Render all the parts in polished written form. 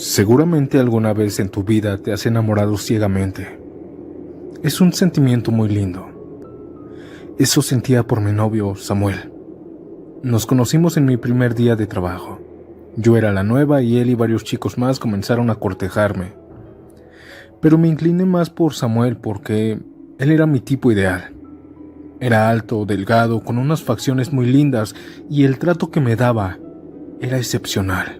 Seguramente alguna vez en tu vida te has enamorado ciegamente. Es un sentimiento muy lindo. Eso sentía por mi novio Samuel. Nos conocimos en mi primer día de trabajo. Yo era la nueva y él y varios chicos más comenzaron a cortejarme. Pero me incliné más por Samuel porque él era mi tipo ideal. Era alto, delgado, con unas facciones muy lindas y el trato que me daba era excepcional.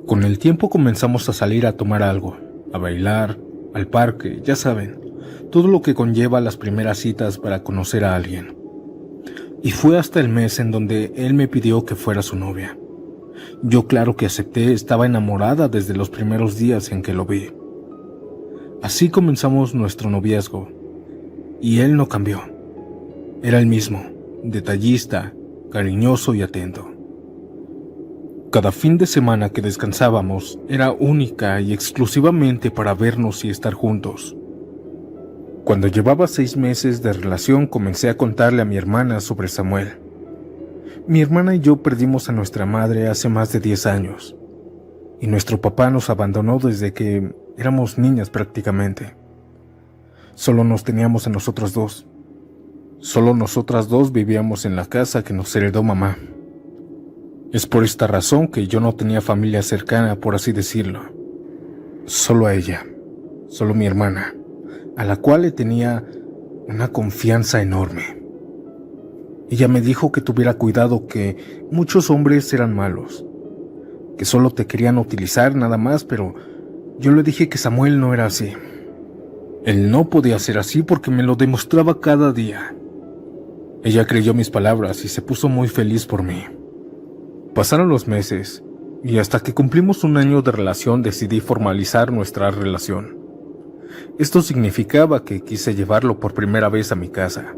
Con el tiempo comenzamos a salir a tomar algo, a bailar, al parque, ya saben, todo lo que conlleva las primeras citas para conocer a alguien. Y fue hasta el mes en donde él me pidió que fuera su novia. Yo claro que acepté, estaba enamorada desde los primeros días en que lo vi. Así comenzamos nuestro noviazgo, y él no cambió. Era el mismo, detallista, cariñoso y atento. Cada fin de semana que descansábamos era única y exclusivamente para vernos y estar juntos. Cuando llevaba 6 meses de relación comencé a contarle a mi hermana sobre Samuel. Mi hermana y yo perdimos a nuestra madre hace más de 10 años, y nuestro papá nos abandonó desde que éramos niñas prácticamente. Solo nos teníamos a nosotros dos. Solo nosotras dos vivíamos en la casa que nos heredó mamá. Es por esta razón que yo no tenía familia cercana, por así decirlo. Solo a ella, solo mi hermana, a la cual le tenía una confianza enorme. Ella me dijo que tuviera cuidado, que muchos hombres eran malos, que solo te querían utilizar nada más, pero yo le dije que Samuel no era así. Él no podía ser así porque me lo demostraba cada día. Ella creyó mis palabras y se puso muy feliz por mí. Pasaron los meses, y hasta que cumplimos 1 año de relación decidí formalizar nuestra relación. Esto significaba que quise llevarlo por primera vez a mi casa,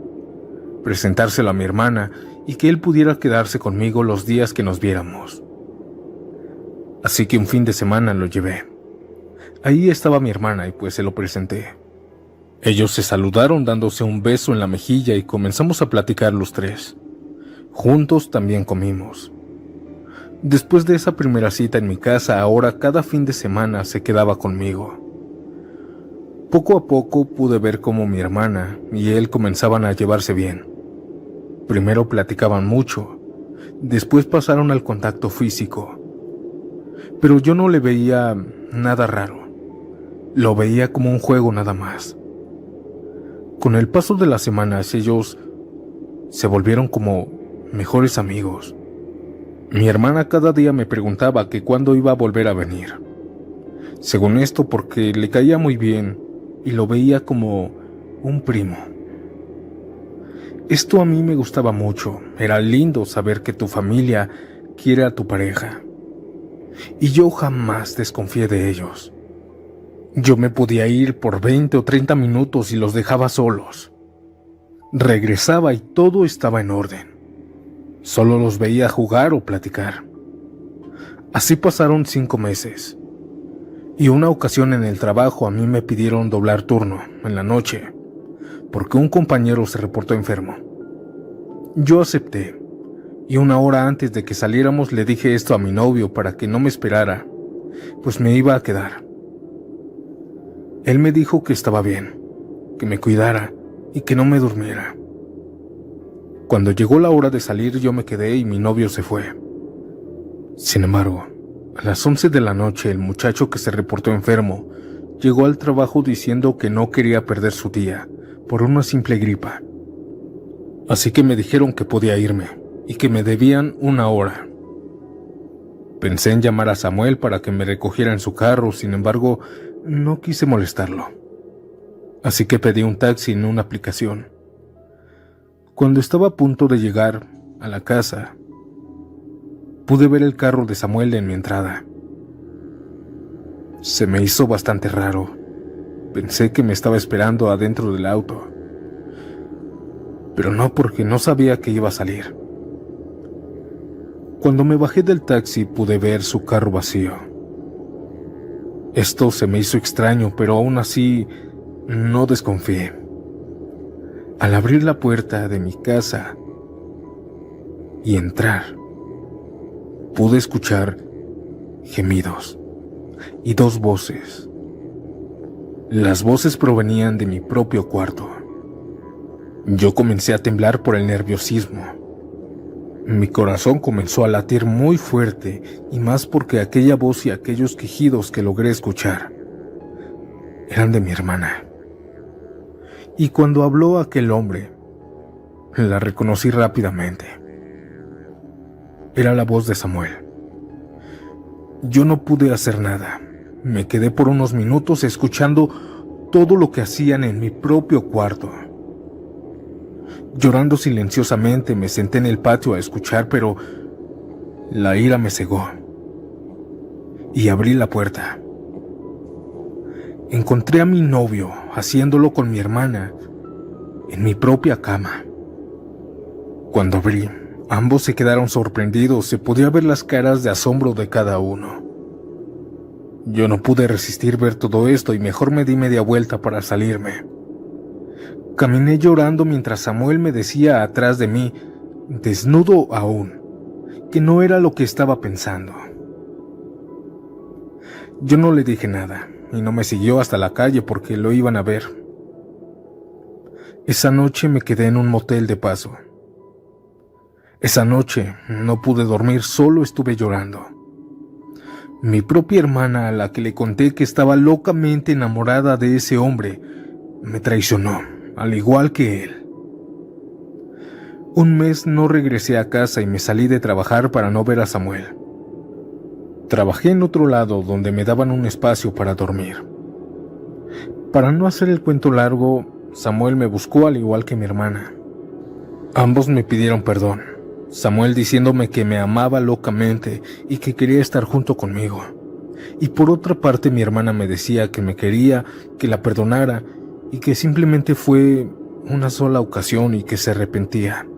presentárselo a mi hermana y que él pudiera quedarse conmigo los días que nos viéramos. Así que un fin de semana lo llevé. Ahí estaba mi hermana y pues se lo presenté. Ellos se saludaron dándose un beso en la mejilla y comenzamos a platicar los tres. Juntos también comimos. Después de esa primera cita en mi casa, ahora cada fin de semana se quedaba conmigo. Poco a poco pude ver cómo mi hermana y él comenzaban a llevarse bien. Primero platicaban mucho, después pasaron al contacto físico. Pero yo no le veía nada raro, lo veía como un juego nada más. Con el paso de las semanas ellos se volvieron como mejores amigos. Mi hermana cada día me preguntaba que cuándo iba a volver a venir. Según esto, porque le caía muy bien y lo veía como un primo. Esto a mí me gustaba mucho. Era lindo saber que tu familia quiere a tu pareja. Y yo jamás desconfié de ellos. Yo me podía ir por 20 o 30 minutos y los dejaba solos. Regresaba y todo estaba en orden. Solo los veía jugar o platicar. Así pasaron 5 meses. Y una ocasión en el trabajo a mí me pidieron doblar turno, en la noche, porque un compañero se reportó enfermo. Yo acepté, y 1 hora antes de que saliéramos le dije esto a mi novio para que no me esperara, pues me iba a quedar. Él me dijo que estaba bien, que me cuidara y que no me durmiera. Cuando llegó la hora de salir yo me quedé y mi novio se fue. Sin embargo, a las 11 de la noche el muchacho que se reportó enfermo llegó al trabajo diciendo que no quería perder su día por una simple gripa. Así que me dijeron que podía irme y que me debían 1 hora. Pensé en llamar a Samuel para que me recogiera en su carro, sin embargo, no quise molestarlo. Así que pedí un taxi en una aplicación. Cuando estaba a punto de llegar a la casa, pude ver el carro de Samuel en mi entrada. Se me hizo bastante raro. Pensé que me estaba esperando adentro del auto. Pero no, porque no sabía que iba a salir. Cuando me bajé del taxi pude ver su carro vacío. Esto se me hizo extraño, pero aún así no desconfié. Al abrir la puerta de mi casa y entrar, pude escuchar gemidos. y dos voces. Las voces provenían de mi propio cuarto. Yo comencé a temblar por el nerviosismo. Mi corazón comenzó a latir muy fuerte, y más porque aquella voz y aquellos quejidos que logré escuchar eran de mi hermana. Y cuando habló aquel hombre, la reconocí rápidamente. Era la voz de Samuel. Yo no pude hacer nada. Me quedé por unos minutos escuchando todo lo que hacían en mi propio cuarto. Llorando silenciosamente me senté en el patio a escuchar, pero la ira me cegó y abrí la puerta. Encontré a mi novio haciéndolo con mi hermana en mi propia cama. Cuando abrí, ambos se quedaron sorprendidos. Se podía ver las caras de asombro de cada uno. Yo no pude resistir ver todo esto y mejor me di media vuelta para salirme. Caminé llorando mientras Samuel me decía atrás de mí, desnudo aún, que no era lo que estaba pensando. Yo no le dije nada y no me siguió hasta la calle porque lo iban a ver. Esa noche me quedé en un motel de paso. Esa noche no pude dormir, solo estuve llorando. Mi propia hermana, a la que le conté que estaba locamente enamorada de ese hombre, me traicionó, al igual que él. Un mes no regresé a casa y me salí de trabajar para no ver a Samuel. Trabajé en otro lado donde me daban un espacio para dormir. Para no hacer el cuento largo, Samuel me buscó al igual que mi hermana. Ambos me pidieron perdón. Samuel diciéndome que me amaba locamente y que quería estar junto conmigo. Y por otra parte mi hermana me decía que me quería, que la perdonara y que simplemente fue una sola ocasión y que se arrepentía.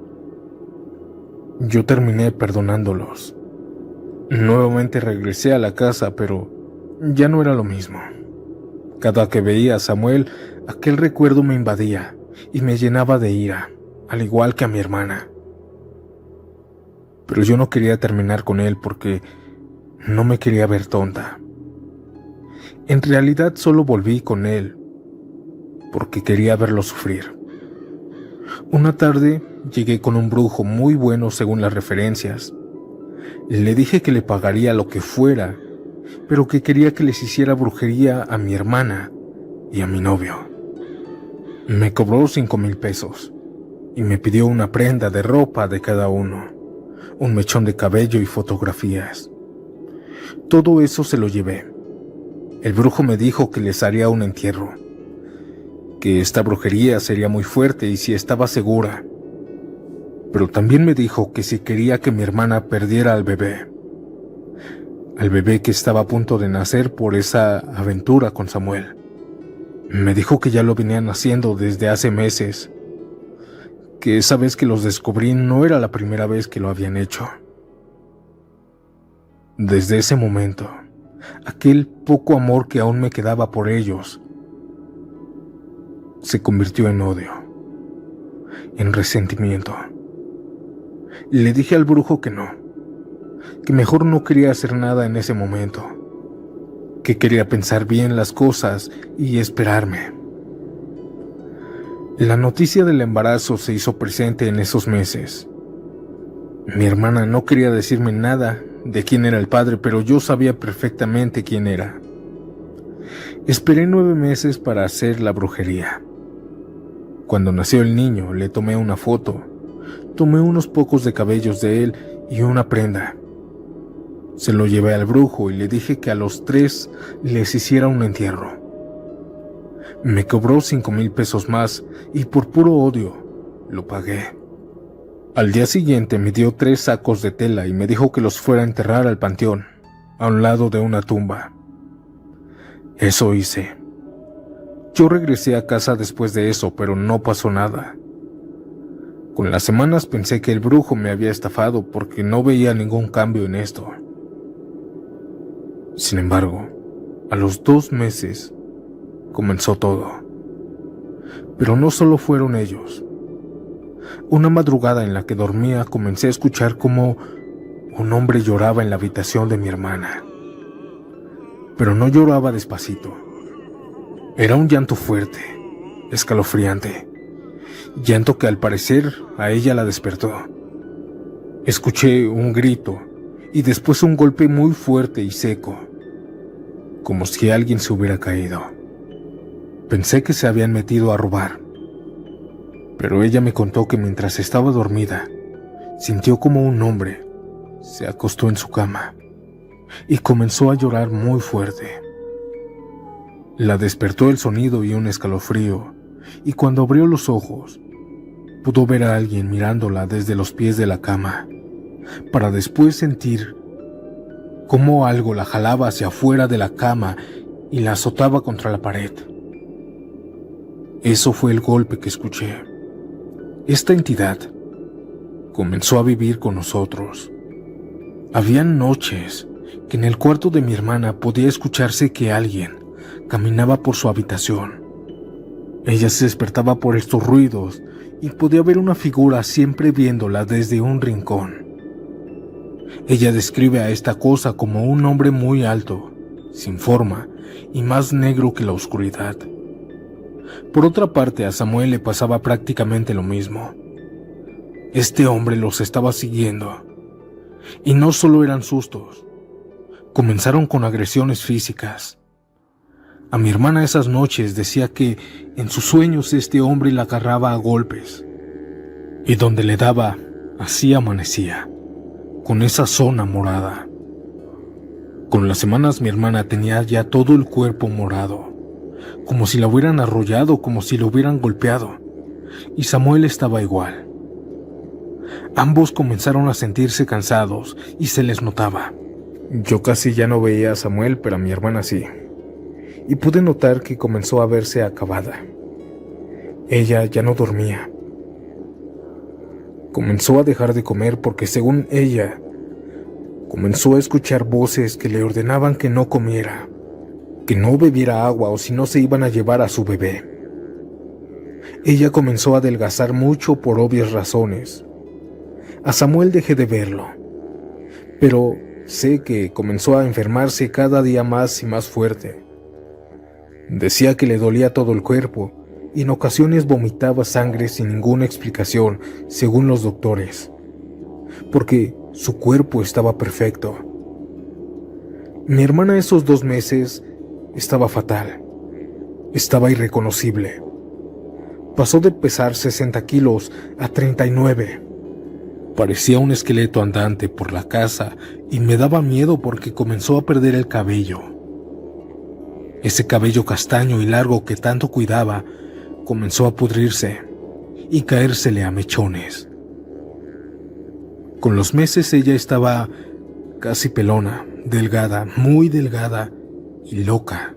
Yo terminé perdonándolos. Nuevamente regresé a la casa, pero ya no era lo mismo. Cada que veía a Samuel, aquel recuerdo me invadía y me llenaba de ira, al igual que a mi hermana. Pero yo no quería terminar con él porque no me quería ver tonta. En realidad solo volví con él porque quería verlo sufrir. Una tarde llegué con un brujo muy bueno según las referencias. Le dije que le pagaría lo que fuera, pero que quería que les hiciera brujería a mi hermana y a mi novio. Me cobró 5,000 pesos y me pidió una prenda de ropa de cada uno, un mechón de cabello y fotografías. Todo eso se lo llevé. El brujo me dijo que les haría un entierro, que esta brujería sería muy fuerte y si estaba segura. Pero también me dijo que si quería que mi hermana perdiera al bebé que estaba a punto de nacer por esa aventura con Samuel. Me dijo que ya lo venían haciendo desde hace meses, que esa vez que los descubrí no era la primera vez que lo habían hecho. Desde ese momento, aquel poco amor que aún me quedaba por ellos se convirtió en odio, en resentimiento. Le dije al brujo que no, que mejor no quería hacer nada en ese momento, que quería pensar bien las cosas y esperarme. La noticia del embarazo se hizo presente en esos meses. Mi hermana no quería decirme nada de quién era el padre, pero yo sabía perfectamente quién era. Esperé 9 meses para hacer la brujería. Cuando nació el niño, le tomé una foto. Tomé unos pocos de cabellos de él y una prenda. Se lo llevé al brujo y le dije que a los 3 les hiciera un entierro. Me cobró 5,000 pesos más y por puro odio lo pagué. Al día siguiente me dio 3 sacos de tela y me dijo que los fuera a enterrar al panteón, a un lado de una tumba. Eso hice. Yo regresé a casa después de eso, pero no pasó nada. Con las semanas pensé que el brujo me había estafado porque no veía ningún cambio en esto. Sin embargo, a los 2 meses comenzó todo. Pero no solo fueron ellos. Una madrugada en la que dormía comencé a escuchar cómo un hombre lloraba en la habitación de mi hermana. pero no lloraba despacito. Era un llanto fuerte, escalofriante, llanto que al parecer a ella la despertó. Escuché un grito y después un golpe muy fuerte y seco, como si alguien se hubiera caído. Pensé que se habían metido a robar, pero ella me contó que mientras estaba dormida, sintió como un hombre se acostó en su cama y comenzó a llorar muy fuerte. La despertó el sonido y un escalofrío, y cuando abrió los ojos, pudo ver a alguien mirándola desde los pies de la cama, para después sentir cómo algo la jalaba hacia afuera de la cama y la azotaba contra la pared. Eso fue el golpe que escuché. Esta entidad comenzó a vivir con nosotros. Habían noches que en el cuarto de mi hermana podía escucharse que alguien caminaba por su habitación. Ella se despertaba por estos ruidos y podía ver una figura siempre viéndola desde un rincón. Ella describe a esta cosa como un hombre muy alto, sin forma y más negro que la oscuridad. Por otra parte, a Samuel le pasaba prácticamente lo mismo. Este hombre los estaba siguiendo. Y no solo eran sustos, comenzaron con agresiones físicas. A mi hermana esas noches decía que en sus sueños este hombre la agarraba a golpes, y donde le daba, así amanecía, con esa zona morada. Con las semanas mi hermana tenía ya todo el cuerpo morado, como si la hubieran arrollado, como si lo hubieran golpeado, y Samuel estaba igual. Ambos comenzaron a sentirse cansados y se les notaba. Yo casi ya no veía a Samuel, pero a mi hermana sí. Y pude notar que comenzó a verse acabada. Ella ya no dormía. Comenzó a dejar de comer porque, según ella, comenzó a escuchar voces que le ordenaban que no comiera, que no bebiera agua o si no se iban a llevar a su bebé. Ella comenzó a adelgazar mucho por obvias razones. A Samuel dejé de verlo, pero sé que comenzó a enfermarse cada día más y más fuerte. Decía que le dolía todo el cuerpo y en ocasiones vomitaba sangre sin ninguna explicación, según los doctores, porque su cuerpo estaba perfecto. Mi hermana esos 2 meses estaba fatal, estaba irreconocible. Pasó de pesar 60 kilos a 39. Parecía un esqueleto andante por la casa y me daba miedo porque comenzó a perder el cabello. Ese cabello castaño y largo que tanto cuidaba comenzó a pudrirse y caérsele a mechones. Con los meses ella estaba casi pelona, delgada, muy delgada y loca,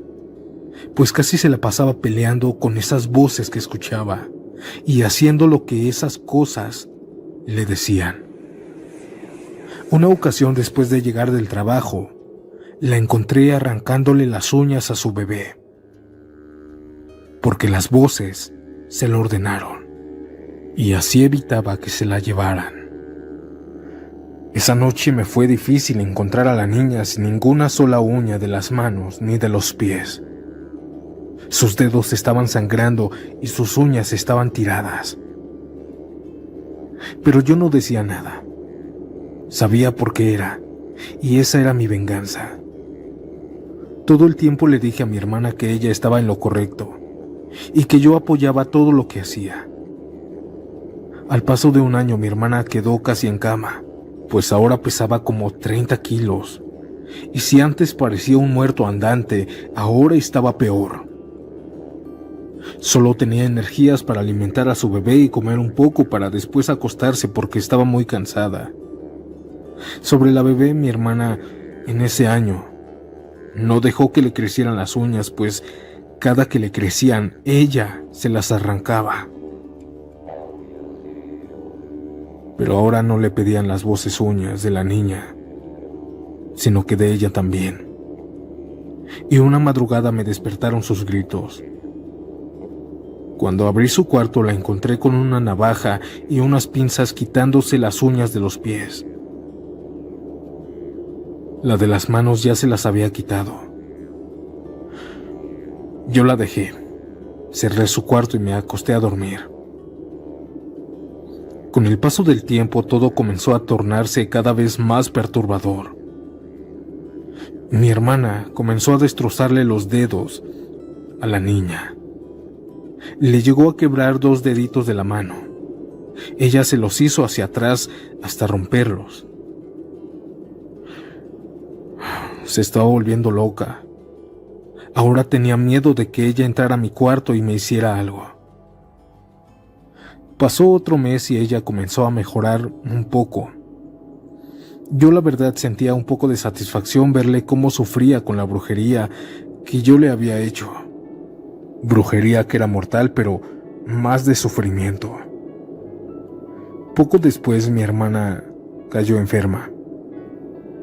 pues casi se la pasaba peleando con esas voces que escuchaba y haciendo lo que esas cosas le decían. Una ocasión, después de llegar del trabajo, la encontré arrancándole las uñas a su bebé, porque las voces se lo ordenaron, y así evitaba que se la llevaran. Esa noche me fue difícil encontrar a la niña sin ninguna sola uña de las manos ni de los pies. Sus dedos estaban sangrando y sus uñas estaban tiradas. Pero yo no decía nada. Sabía por qué era, y esa era mi venganza. Todo el tiempo le dije a mi hermana que ella estaba en lo correcto, y que yo apoyaba todo lo que hacía. Al paso de un año mi hermana quedó casi en cama, pues ahora pesaba como 30 kilos, y si antes parecía un muerto andante, ahora estaba peor. Solo tenía energías para alimentar a su bebé y comer un poco para después acostarse porque estaba muy cansada. Sobre la bebé, mi hermana, en ese año, no dejó que le crecieran las uñas, pues cada que le crecían, ella se las arrancaba. Pero ahora no le pedían las voces uñas de la niña, sino que de ella también. Y una madrugada me despertaron sus gritos. Cuando abrí su cuarto la encontré con una navaja y unas pinzas quitándose las uñas de los pies. La de las manos ya se las había quitado, Yo la dejé, cerré su cuarto y me acosté a dormir. Con el paso del tiempo todo comenzó a tornarse cada vez más perturbador. Mi hermana comenzó a destrozarle los dedos a la niña. Le llegó a quebrar 2 deditos de la mano. Ella se los hizo hacia atrás hasta romperlos. Se estaba volviendo loca. Ahora tenía miedo de que ella entrara a mi cuarto y me hiciera algo. Pasó otro mes y ella comenzó a mejorar un poco. Yo la verdad sentía un poco de satisfacción verle cómo sufría con la brujería que yo le había hecho. Brujería que era mortal, pero más de sufrimiento. Poco después mi hermana cayó enferma.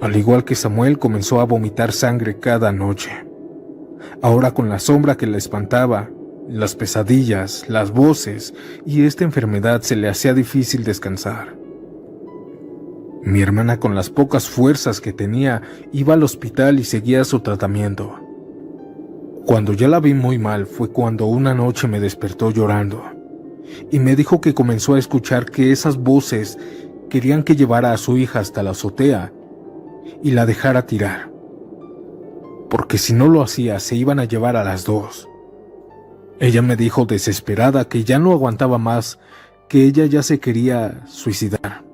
Al igual que Samuel, comenzó a vomitar sangre cada noche. Ahora con la sombra que la espantaba, las pesadillas, las voces y esta enfermedad se le hacía difícil descansar. Mi hermana, con las pocas fuerzas que tenía, iba al hospital y seguía su tratamiento. Cuando ya la vi muy mal fue cuando una noche me despertó llorando y me dijo que comenzó a escuchar que esas voces querían que llevara a su hija hasta la azotea y la dejara tirar, porque si no lo hacía se iban a llevar a las 2. Ella me dijo desesperada que ya no aguantaba más, que ella ya se quería suicidar,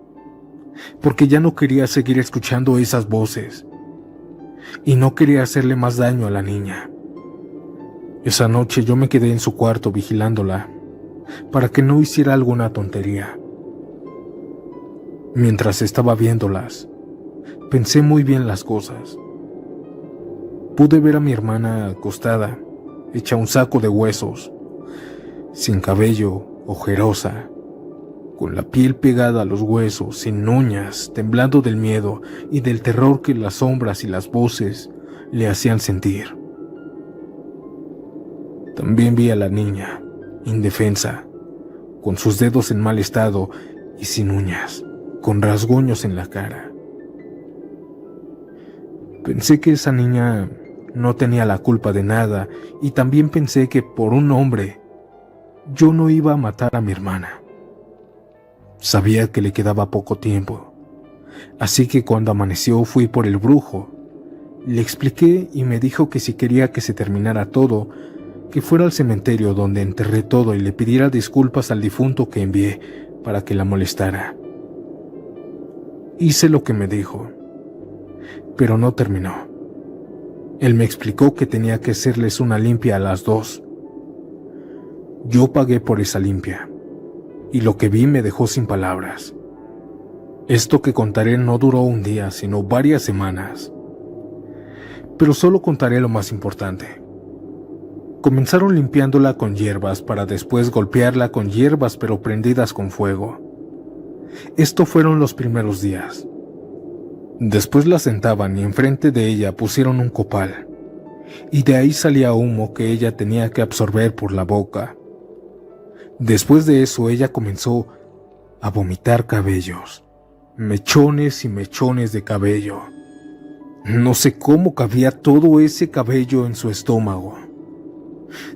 porque ya no quería seguir escuchando esas voces y no quería hacerle más daño a la niña. Esa noche yo me quedé en su cuarto vigilándola para que no hiciera alguna tontería. Mientras estaba viéndolas, pensé muy bien las cosas. Pude ver a mi hermana acostada, hecha un saco de huesos, sin cabello, ojerosa, con la piel pegada a los huesos, sin uñas, temblando del miedo y del terror que las sombras y las voces le hacían sentir. También vi a la niña, indefensa, con sus dedos en mal estado y sin uñas, con rasguños en la cara. Pensé que esa niña no tenía la culpa de nada y también pensé que por un hombre yo no iba a matar a mi hermana. Sabía que le quedaba poco tiempo, así que cuando amaneció fui por el brujo. Le expliqué y me dijo que si quería que se terminara todo, que fuera al cementerio donde enterré todo y le pidiera disculpas al difunto que envié para que la molestara. Hice lo que me dijo, pero no terminó. Él me explicó que tenía que hacerles una limpia a las 2. Yo pagué por esa limpia, y lo que vi me dejó sin palabras. Esto que contaré no duró un día, sino varias semanas. Pero solo contaré lo más importante. Comenzaron limpiándola con hierbas para después golpearla con hierbas pero prendidas con fuego. Esto fueron los primeros días. Después la sentaban y enfrente de ella pusieron un copal, y de ahí salía humo que ella tenía que absorber por la boca. Después de eso ella comenzó a vomitar cabellos, mechones y mechones de cabello. No sé cómo cabía todo ese cabello en su estómago.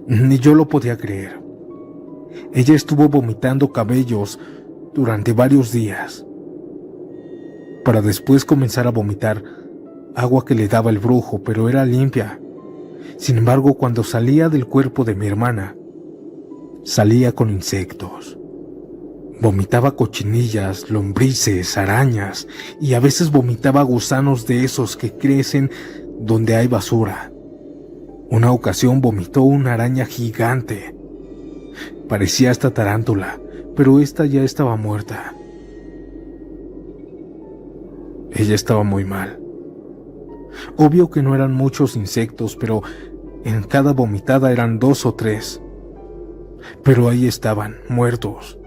Ni yo lo podía creer. Ella estuvo vomitando cabellos durante varios días, para después comenzar a vomitar agua que le daba el brujo, pero era limpia. Sin embargo, cuando salía del cuerpo de mi hermana, salía con insectos. Vomitaba cochinillas, lombrices, arañas, y a veces vomitaba gusanos de esos que crecen donde hay basura. Una ocasión vomitó una araña gigante. Parecía esta tarántula, pero esta ya estaba muerta. Ella estaba muy mal. Obvio que no eran muchos insectos, pero en cada vomitada eran 2 o 3. Pero ahí estaban, muertos.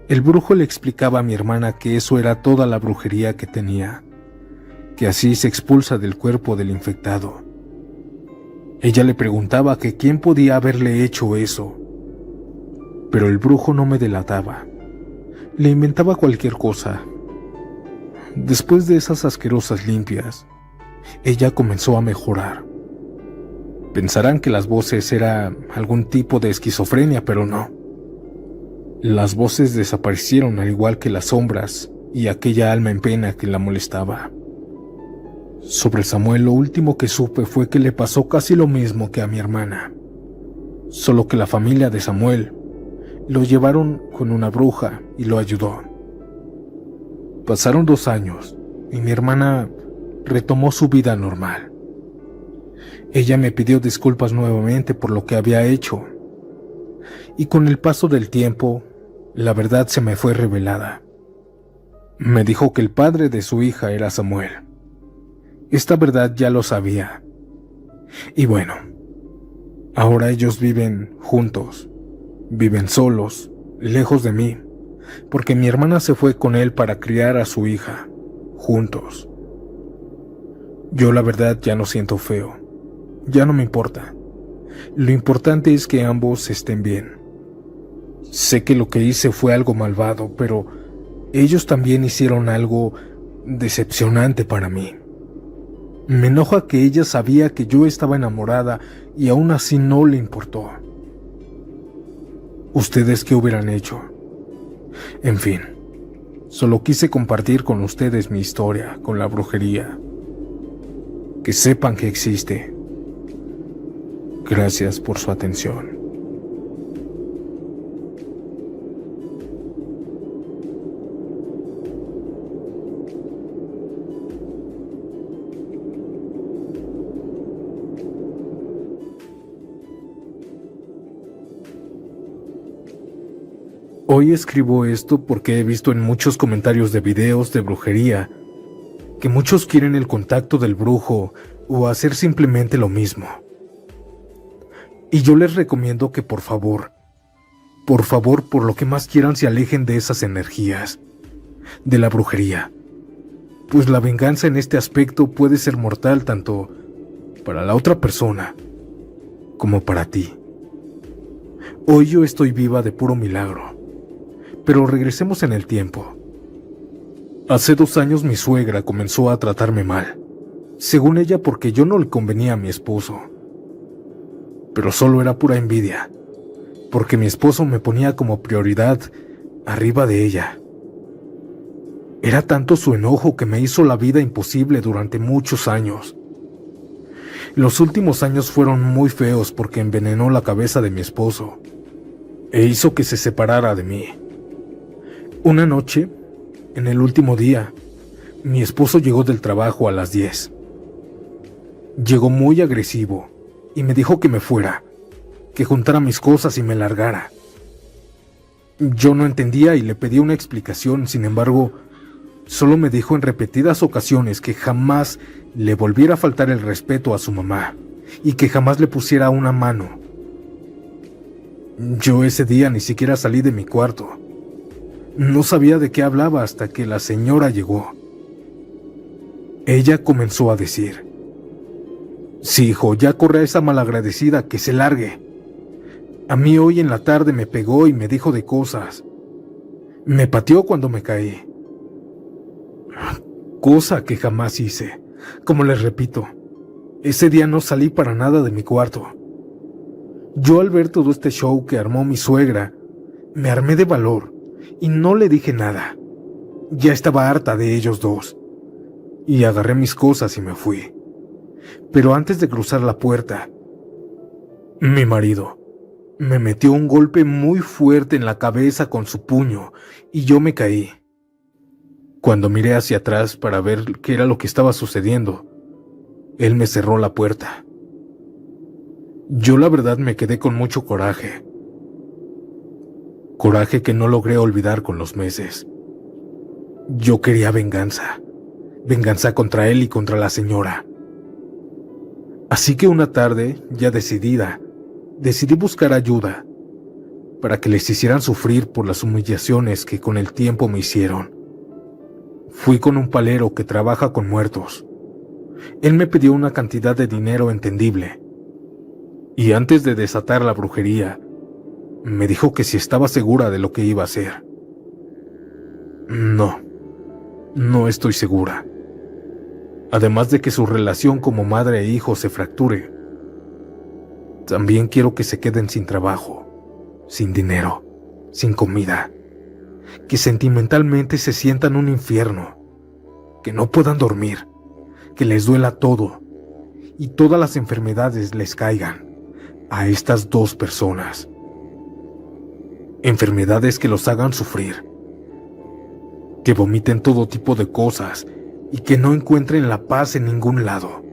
El brujo le explicaba a mi hermana que eso era toda la brujería que tenía, que así se expulsa del cuerpo del infectado. Ella le preguntaba que quién podía haberle hecho eso, pero el brujo no me delataba. Le inventaba cualquier cosa. Después de esas asquerosas limpias, ella comenzó a mejorar, Pensarán que las voces era algún tipo de esquizofrenia, pero no. Las voces desaparecieron al igual que las sombras y aquella alma en pena que la molestaba. Sobre Samuel, lo último que supe fue que le pasó casi lo mismo que a mi hermana, solo que la familia de Samuel lo llevaron con una bruja y lo ayudó. Pasaron 2 años y mi hermana retomó su vida normal. Ella me pidió disculpas nuevamente por lo que había hecho, y con el paso del tiempo, la verdad se me fue revelada. Me dijo que el padre de su hija era Samuel. Esta verdad ya lo sabía. Y bueno, ahora ellos viven juntos, viven solos, lejos de mí, porque mi hermana se fue con él para criar a su hija, juntos. Yo la verdad ya no siento feo, ya no me importa. Lo importante es que ambos estén bien. Sé que lo que hice fue algo malvado, pero ellos también hicieron algo decepcionante para mí. Me enoja que ella sabía que yo estaba enamorada y aún así no le importó. ¿Ustedes qué hubieran hecho? En fin, solo quise compartir con ustedes mi historia con la brujería. Que sepan que existe. Gracias por su atención. Hoy escribo esto porque he visto en muchos comentarios de videos de brujería que muchos quieren el contacto del brujo o hacer simplemente lo mismo. Y yo les recomiendo que por favor, por lo que más quieran se alejen de esas energías, de la brujería, pues la venganza en este aspecto puede ser mortal tanto para la otra persona como para ti. Hoy yo estoy viva de puro milagro. Pero regresemos en el tiempo. Hace 2 años mi suegra comenzó a tratarme mal, según ella porque yo no le convenía a mi esposo. Pero solo era pura envidia, porque mi esposo me ponía como prioridad arriba de ella. Era tanto su enojo que me hizo la vida imposible durante muchos años. Los últimos años fueron muy feos porque envenenó la cabeza de mi esposo e hizo que se separara de mí. Una noche, en el último día, mi esposo llegó del trabajo a las 10. Llegó muy agresivo y me dijo que me fuera, que juntara mis cosas y me largara. Yo no entendía y le pedí una explicación, sin embargo, solo me dijo en repetidas ocasiones que jamás le volviera a faltar el respeto a su mamá y que jamás le pusiera una mano. Yo ese día ni siquiera salí de mi cuarto. No sabía de qué hablaba hasta que la señora llegó. Ella comenzó a decir: sí, hijo, ya corre a esa malagradecida, que se largue. A mí hoy en la tarde me pegó y me dijo de cosas. Me pateó cuando me caí. Cosa que jamás hice. Como les repito, ese día no salí para nada de mi cuarto. Yo al ver todo este show que armó mi suegra, me armé de valor y no le dije nada. Ya estaba harta de ellos dos. Y agarré mis cosas y me fui. Pero antes de cruzar la puerta, mi marido me metió un golpe muy fuerte en la cabeza con su puño y yo me caí. Cuando miré hacia atrás para ver qué era lo que estaba sucediendo, él me cerró la puerta. Yo la verdad me quedé con mucho coraje. Coraje que no logré olvidar con los meses. Yo quería venganza. Venganza contra él y contra la señora. Así que una tarde, ya decidida, decidí buscar ayuda para que les hicieran sufrir por las humillaciones que con el tiempo me hicieron. Fui con un palero que trabaja con muertos. Él me pidió una cantidad de dinero entendible. Y antes de desatar la brujería, me dijo que si estaba segura de lo que iba a hacer. No estoy segura. Además de que su relación como madre e hijo se fracture, También quiero que se queden sin trabajo, sin dinero, sin comida, que sentimentalmente se sientan un infierno, que no puedan dormir, que les duela todo y todas las enfermedades les caigan a estas dos personas. Enfermedades que los hagan sufrir, que vomiten todo tipo de cosas y que no encuentren la paz en ningún lado.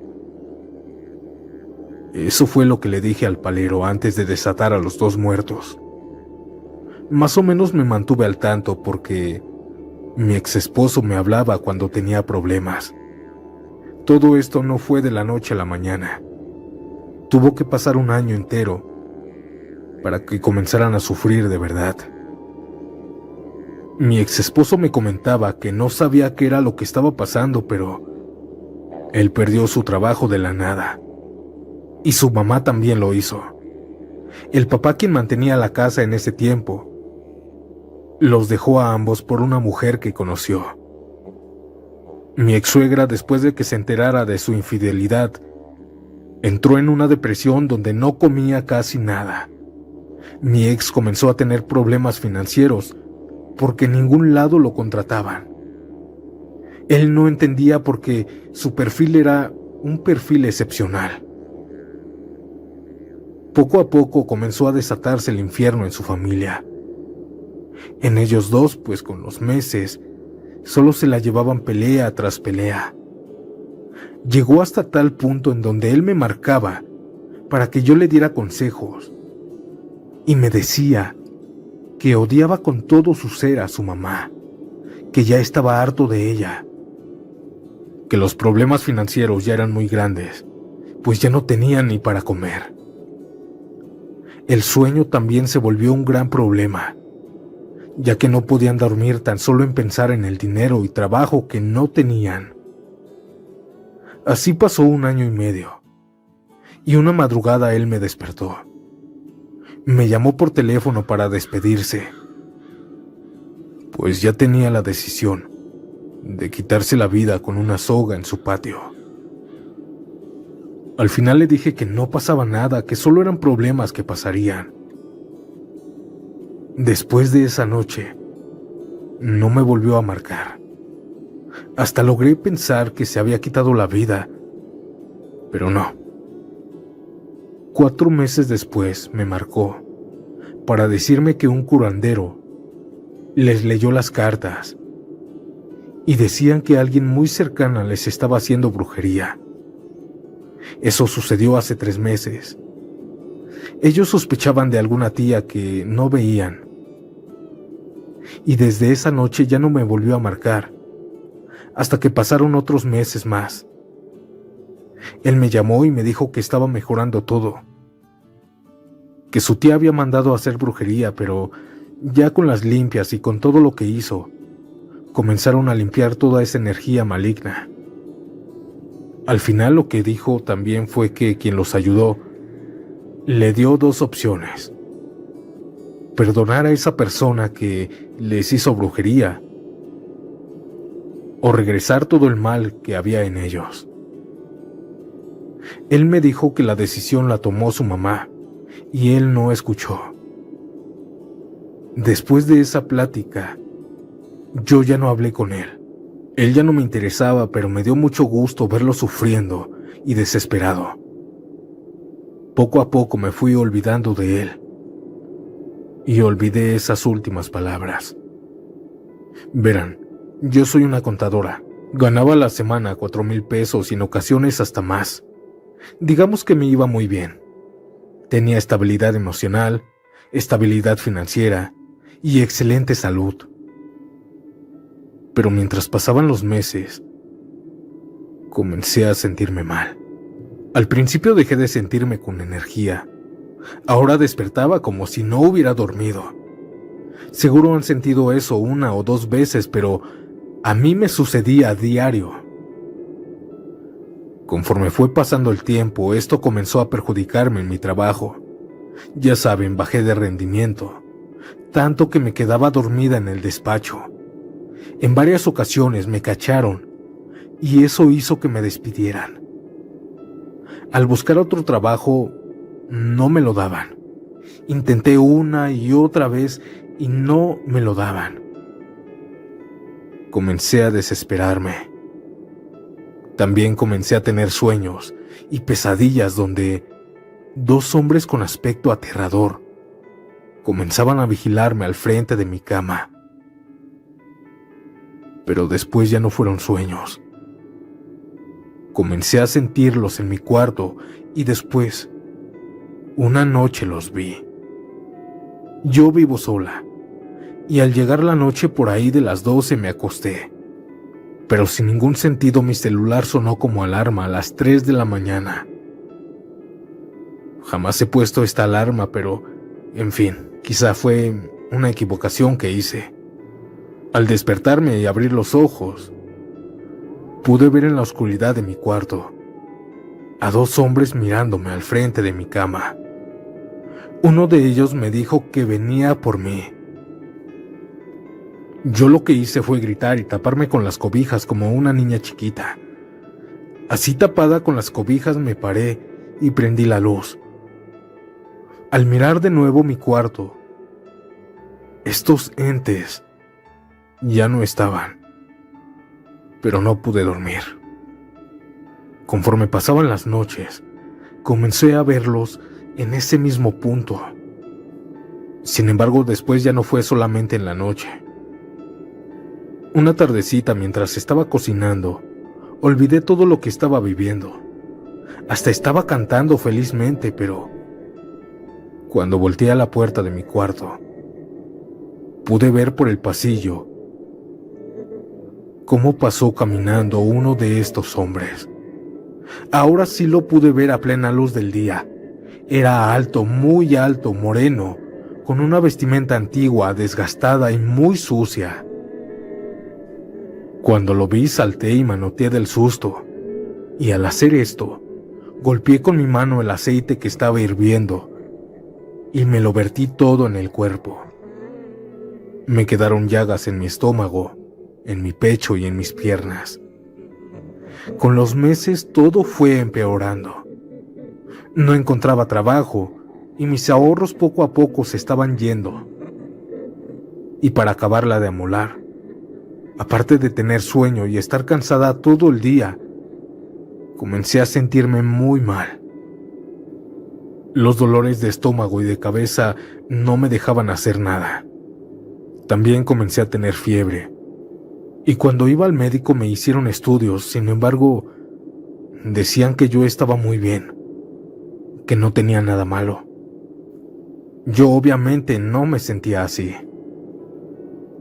Eso fue lo que le dije al palero antes de desatar a los dos muertos. Más o menos me mantuve al tanto porque mi ex esposo me hablaba cuando tenía problemas. Todo esto no fue de la noche a la mañana. Tuvo que pasar un año entero para que comenzaran a sufrir de verdad. Mi ex esposo me comentaba que no sabía qué era lo que estaba pasando, pero él perdió su trabajo de la nada. Y su mamá también lo hizo. El papá, quien mantenía la casa en ese tiempo, los dejó a ambos por una mujer que conoció. Mi ex-suegra, después de que se enterara de su infidelidad, entró en una depresión donde no comía casi nada. Mi ex comenzó a tener problemas financieros porque en ningún lado lo contrataban. Él no entendía por qué su perfil era un perfil excepcional. Poco a poco comenzó a desatarse el infierno en su familia. En ellos dos, pues con los meses, solo se la llevaban pelea tras pelea. Llegó hasta tal punto en donde él me marcaba para que yo le diera consejos y me decía que odiaba con todo su ser a su mamá, que ya estaba harto de ella, que los problemas financieros ya eran muy grandes, pues ya no tenían ni para comer. El sueño también se volvió un gran problema, ya que no podían dormir tan solo en pensar en el dinero y trabajo que no tenían. Así pasó un año y medio, y una madrugada él me despertó. Me llamó por teléfono para despedirse, pues ya tenía la decisión de quitarse la vida con una soga en su patio. Al final le dije que no pasaba nada, que solo eran problemas que pasarían. Después de esa noche, no me volvió a marcar. Hasta logré pensar que se había quitado la vida, pero no. 4 meses después me marcó para decirme que un curandero les leyó las cartas y decían que alguien muy cercana les estaba haciendo brujería. Eso sucedió hace 3 meses. Ellos sospechaban de alguna tía que no veían. Y desde esa noche ya no me volvió a marcar, hasta que pasaron otros meses más. Él me llamó y me dijo que estaba mejorando todo, que su tía había mandado a hacer brujería, pero ya con las limpias y con todo lo que hizo, comenzaron a limpiar toda esa energía maligna. Al final lo que dijo también fue que quien los ayudó le dio 2 opciones: perdonar a esa persona que les hizo brujería o regresar todo el mal que había en ellos. Él me dijo que la decisión la tomó su mamá y él no escuchó. Después de esa plática, yo ya no hablé con él. Él ya no me interesaba, pero me dio mucho gusto verlo sufriendo y desesperado. Poco a poco me fui olvidando de él y olvidé esas últimas palabras. Verán, yo soy una contadora. Ganaba a la semana 4,000 pesos y en ocasiones hasta más. Digamos que me iba muy bien. Tenía estabilidad emocional, estabilidad financiera y excelente salud. Pero mientras pasaban los meses, comencé a sentirme mal. Al principio dejé de sentirme con energía. Ahora despertaba como si no hubiera dormido. Seguro han sentido eso 1 o 2 veces, pero a mí me sucedía a diario. Conforme fue pasando el tiempo, esto comenzó a perjudicarme en mi trabajo. Ya saben, bajé de rendimiento, tanto que me quedaba dormida en el despacho. En varias ocasiones me cacharon y eso hizo que me despidieran. Al buscar otro trabajo, no me lo daban. Intenté una y otra vez y no me lo daban. Comencé a desesperarme. También comencé a tener sueños y pesadillas donde 2 hombres con aspecto aterrador comenzaban a vigilarme al frente de mi cama. Pero después ya no fueron sueños. Comencé a sentirlos en mi cuarto y después, una noche los vi. Yo vivo sola y al llegar la noche por ahí de las 12 me acosté. Pero sin ningún sentido mi celular sonó como alarma a las 3 de la mañana. Jamás he puesto esta alarma, pero, en fin, quizá fue una equivocación que hice. Al despertarme y abrir los ojos, pude ver en la oscuridad de mi cuarto a 2 hombres mirándome al frente de mi cama. Uno de ellos me dijo que venía por mí. Yo lo que hice fue gritar y taparme con las cobijas como una niña chiquita. Así tapada con las cobijas me paré y prendí la luz. Al mirar de nuevo mi cuarto, estos entes ya no estaban, pero no pude dormir. Conforme pasaban las noches, comencé a verlos en ese mismo punto. Sin embargo, después ya no fue solamente en la noche. Una tardecita, mientras estaba cocinando, olvidé todo lo que estaba viviendo. Hasta estaba cantando felizmente, pero cuando volteé a la puerta de mi cuarto, pude ver por el pasillo cómo pasó caminando uno de estos hombres. Ahora sí lo pude ver a plena luz del día. Era alto, muy alto, moreno, con una vestimenta antigua, desgastada y muy sucia. Cuando lo vi salté y manoteé del susto, y al hacer esto, golpeé con mi mano el aceite que estaba hirviendo, y me lo vertí todo en el cuerpo. Me quedaron llagas en mi estómago, en mi pecho y en mis piernas. Con los meses todo fue empeorando. No encontraba trabajo y mis ahorros poco a poco se estaban yendo. Y para acabarla de amolar, aparte de tener sueño y estar cansada todo el día, comencé a sentirme muy mal. Los dolores de estómago y de cabeza no me dejaban hacer nada. También comencé a tener fiebre. Y cuando iba al médico me hicieron estudios, sin embargo, decían que yo estaba muy bien, que no tenía nada malo. Yo obviamente no me sentía así.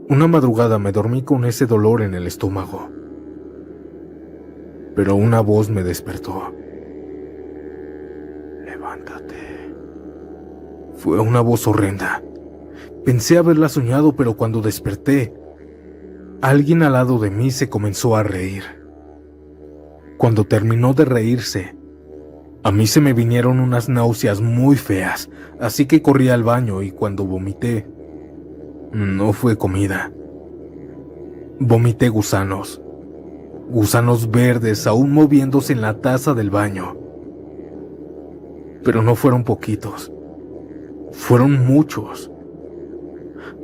Una madrugada me dormí con ese dolor en el estómago, pero una voz me despertó. Levántate. Fue una voz horrenda. Pensé haberla soñado, pero cuando desperté, alguien al lado de mí se comenzó a reír. Cuando terminó de reírse, a mí se me vinieron unas náuseas muy feas, así que corrí al baño y cuando vomité, no fue comida. Vomité gusanos. Gusanos verdes aún moviéndose en la taza del baño. Pero no fueron poquitos. Fueron muchos.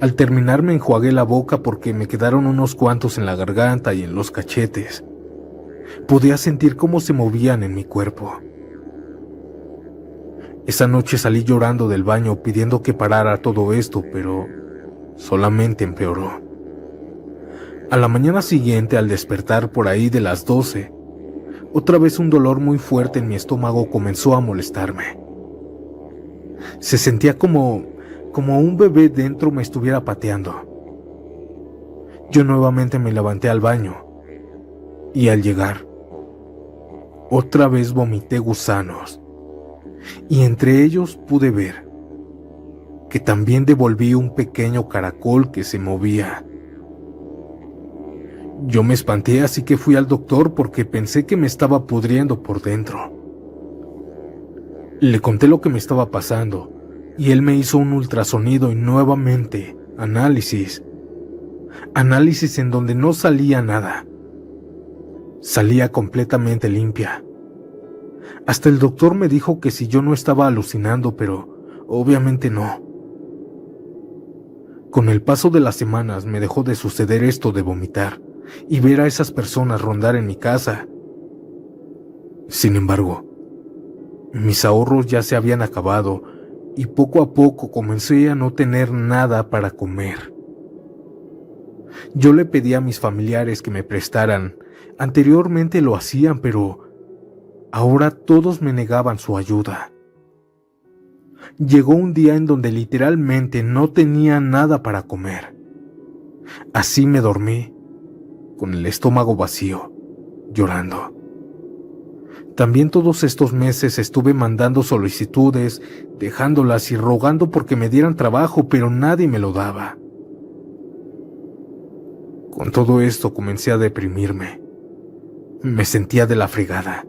Al terminar me enjuagué la boca porque me quedaron unos cuantos en la garganta y en los cachetes. Podía sentir cómo se movían en mi cuerpo. Esa noche salí llorando del baño pidiendo que parara todo esto, pero solamente empeoró. A la mañana siguiente, al despertar por ahí de las 12, otra vez un dolor muy fuerte en mi estómago comenzó a molestarme. Se sentía como un bebé dentro me estuviera pateando. Yo nuevamente me levanté al baño y al llegar, otra vez vomité gusanos y entre ellos pude ver que también devolví un pequeño caracol que se movía. Yo me espanté, así que fui al doctor porque pensé que me estaba pudriendo por dentro. Le conté lo que me estaba pasando y él me hizo un ultrasonido y nuevamente análisis. Análisis en donde no salía nada. Salía completamente limpia. Hasta el doctor me dijo que si yo no estaba alucinando, pero obviamente no. Con el paso de las semanas me dejó de suceder esto de vomitar y ver a esas personas rondar en mi casa. Sin embargo, mis ahorros ya se habían acabado y poco a poco comencé a no tener nada para comer. Yo le pedí a mis familiares que me prestaran. Anteriormente lo hacían, pero ahora todos me negaban su ayuda. Llegó un día en donde literalmente no tenía nada para comer. Así me dormí, con el estómago vacío, llorando. También todos estos meses estuve mandando solicitudes, dejándolas y rogando porque me dieran trabajo, pero nadie me lo daba. Con todo esto comencé a deprimirme. Me sentía de la fregada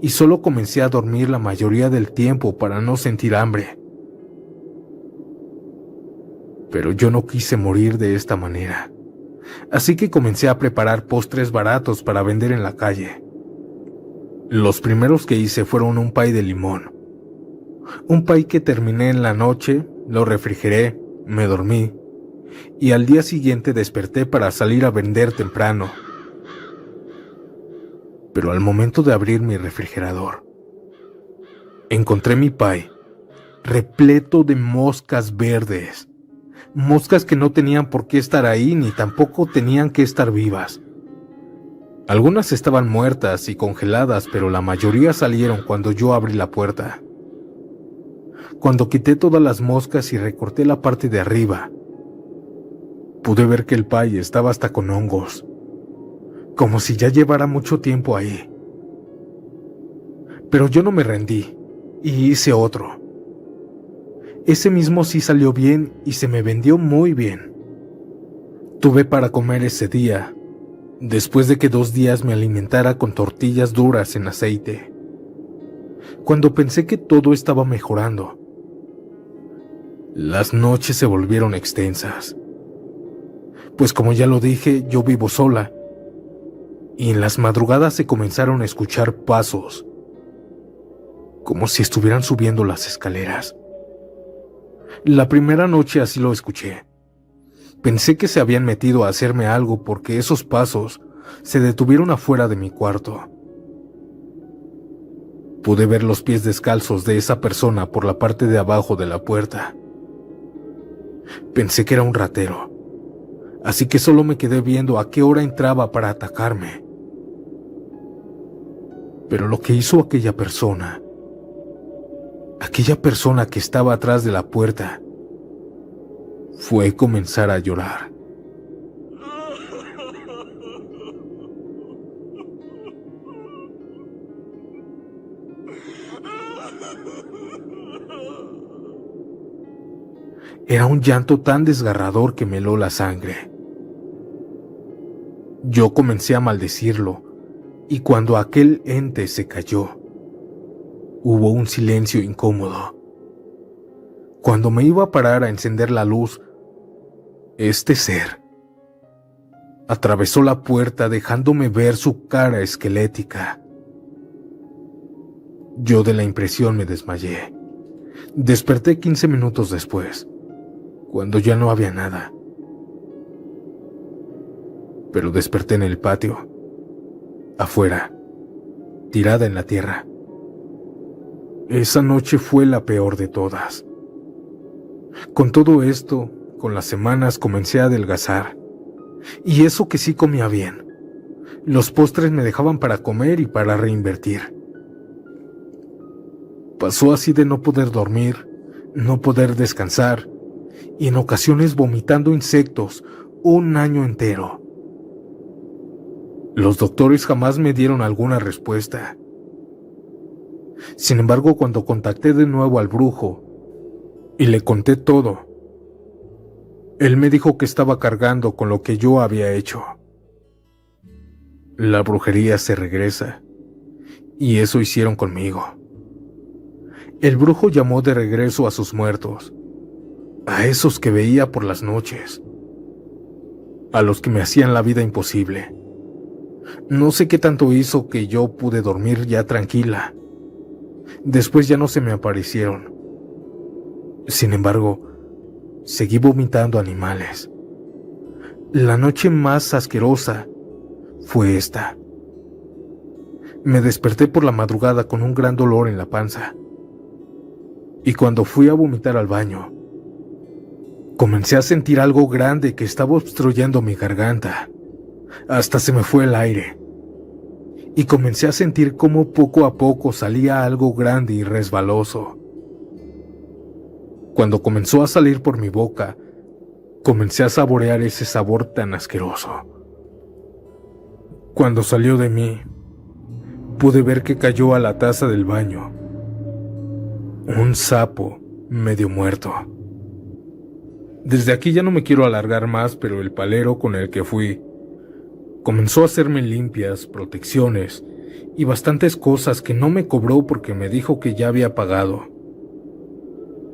y solo comencé a dormir la mayoría del tiempo para no sentir hambre. Pero yo no quise morir de esta manera, así que comencé a preparar postres baratos para vender en la calle. Los primeros que hice fueron un pay de limón. Un pay que terminé en la noche, lo refrigeré, me dormí y al día siguiente desperté para salir a vender temprano. Pero al momento de abrir mi refrigerador, encontré mi pay repleto de moscas verdes. Moscas que no tenían por qué estar ahí ni tampoco tenían que estar vivas. Algunas estaban muertas y congeladas, pero la mayoría salieron cuando yo abrí la puerta. Cuando quité todas las moscas y recorté la parte de arriba, pude ver que el pay estaba hasta con hongos, como si ya llevara mucho tiempo ahí. Pero yo no me rendí y hice otro. Ese mismo sí salió bien y se me vendió muy bien. Tuve para comer ese día, después de que 2 días me alimentara con tortillas duras en aceite. Cuando pensé que todo estaba mejorando, las noches se volvieron extensas. Pues como ya lo dije, yo vivo sola, y en las madrugadas se comenzaron a escuchar pasos, como si estuvieran subiendo las escaleras. La primera noche así lo escuché. Pensé que se habían metido a hacerme algo porque esos pasos se detuvieron afuera de mi cuarto. Pude ver los pies descalzos de esa persona por la parte de abajo de la puerta. Pensé que era un ratero, así que solo me quedé viendo a qué hora entraba para atacarme. Pero lo que hizo aquella persona que estaba atrás de la puerta, fue comenzar a llorar. Era un llanto tan desgarrador que me heló la sangre. Yo comencé a maldecirlo, y cuando aquel ente se cayó, hubo un silencio incómodo. Cuando me iba a parar a encender la luz, este ser atravesó la puerta dejándome ver su cara esquelética. Yo de la impresión me desmayé. Desperté 15 minutos después, cuando ya no había nada. Pero desperté en el patio, afuera, tirada en la tierra. Esa noche fue la peor de todas. Con todo esto, con las semanas comencé a adelgazar. Y eso que sí comía bien. Los postres me dejaban para comer y para reinvertir. Pasó así de no poder dormir, no poder descansar, y en ocasiones vomitando insectos, un año entero. Los doctores jamás me dieron alguna respuesta. Sin embargo, cuando contacté de nuevo al brujo y le conté todo, él me dijo que estaba cargando con lo que yo había hecho. La brujería se regresa, y eso hicieron conmigo. El brujo llamó de regreso a sus muertos, a esos que veía por las noches, a los que me hacían la vida imposible. No sé qué tanto hizo que yo pude dormir ya tranquila, Después ya no se me aparecieron. Sin embargo, seguí vomitando animales. La noche más asquerosa fue esta. Me desperté por la madrugada con un gran dolor en la panza. Y cuando fui a vomitar al baño, comencé a sentir algo grande que estaba obstruyendo mi garganta. Hasta se me fue el aire. Y comencé a sentir cómo poco a poco salía algo grande y resbaloso. Cuando comenzó a salir por mi boca, comencé a saborear ese sabor tan asqueroso. Cuando salió de mí, pude ver que cayó a la taza del baño un sapo medio muerto. Desde aquí ya no me quiero alargar más, pero el palero con el que fui comenzó a hacerme limpias, protecciones y bastantes cosas que no me cobró porque me dijo que ya había pagado.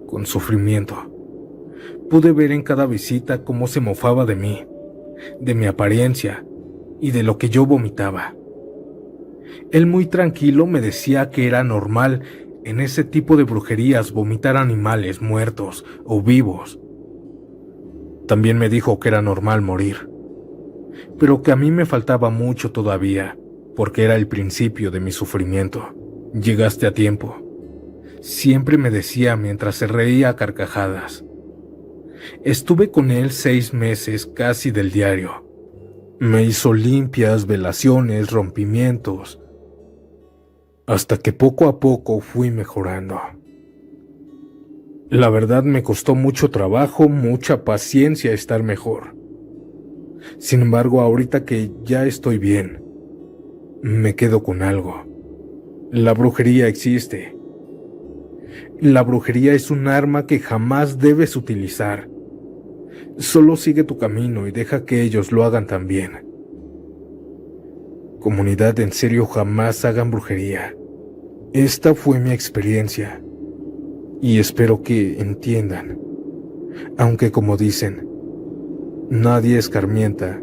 Con sufrimiento, pude ver en cada visita cómo se mofaba de mí, de mi apariencia y de lo que yo vomitaba. Él muy tranquilo me decía que era normal en ese tipo de brujerías vomitar animales muertos o vivos. También me dijo que era normal morir, pero que a mí me faltaba mucho todavía, porque era el principio de mi sufrimiento. Llegaste a tiempo, siempre me decía mientras se reía a carcajadas. Estuve con él 6 meses casi del diario. Me hizo limpias, velaciones, rompimientos, hasta que poco a poco fui mejorando. La verdad me costó mucho trabajo, mucha paciencia estar mejor. Sin embargo, ahorita que ya estoy bien, me quedo con algo. La brujería existe. La brujería es un arma que jamás debes utilizar. Solo sigue tu camino y deja que ellos lo hagan también. Comunidad, en serio, jamás hagan brujería. Esta fue mi experiencia y espero que entiendan. Aunque como dicen, nadie escarmienta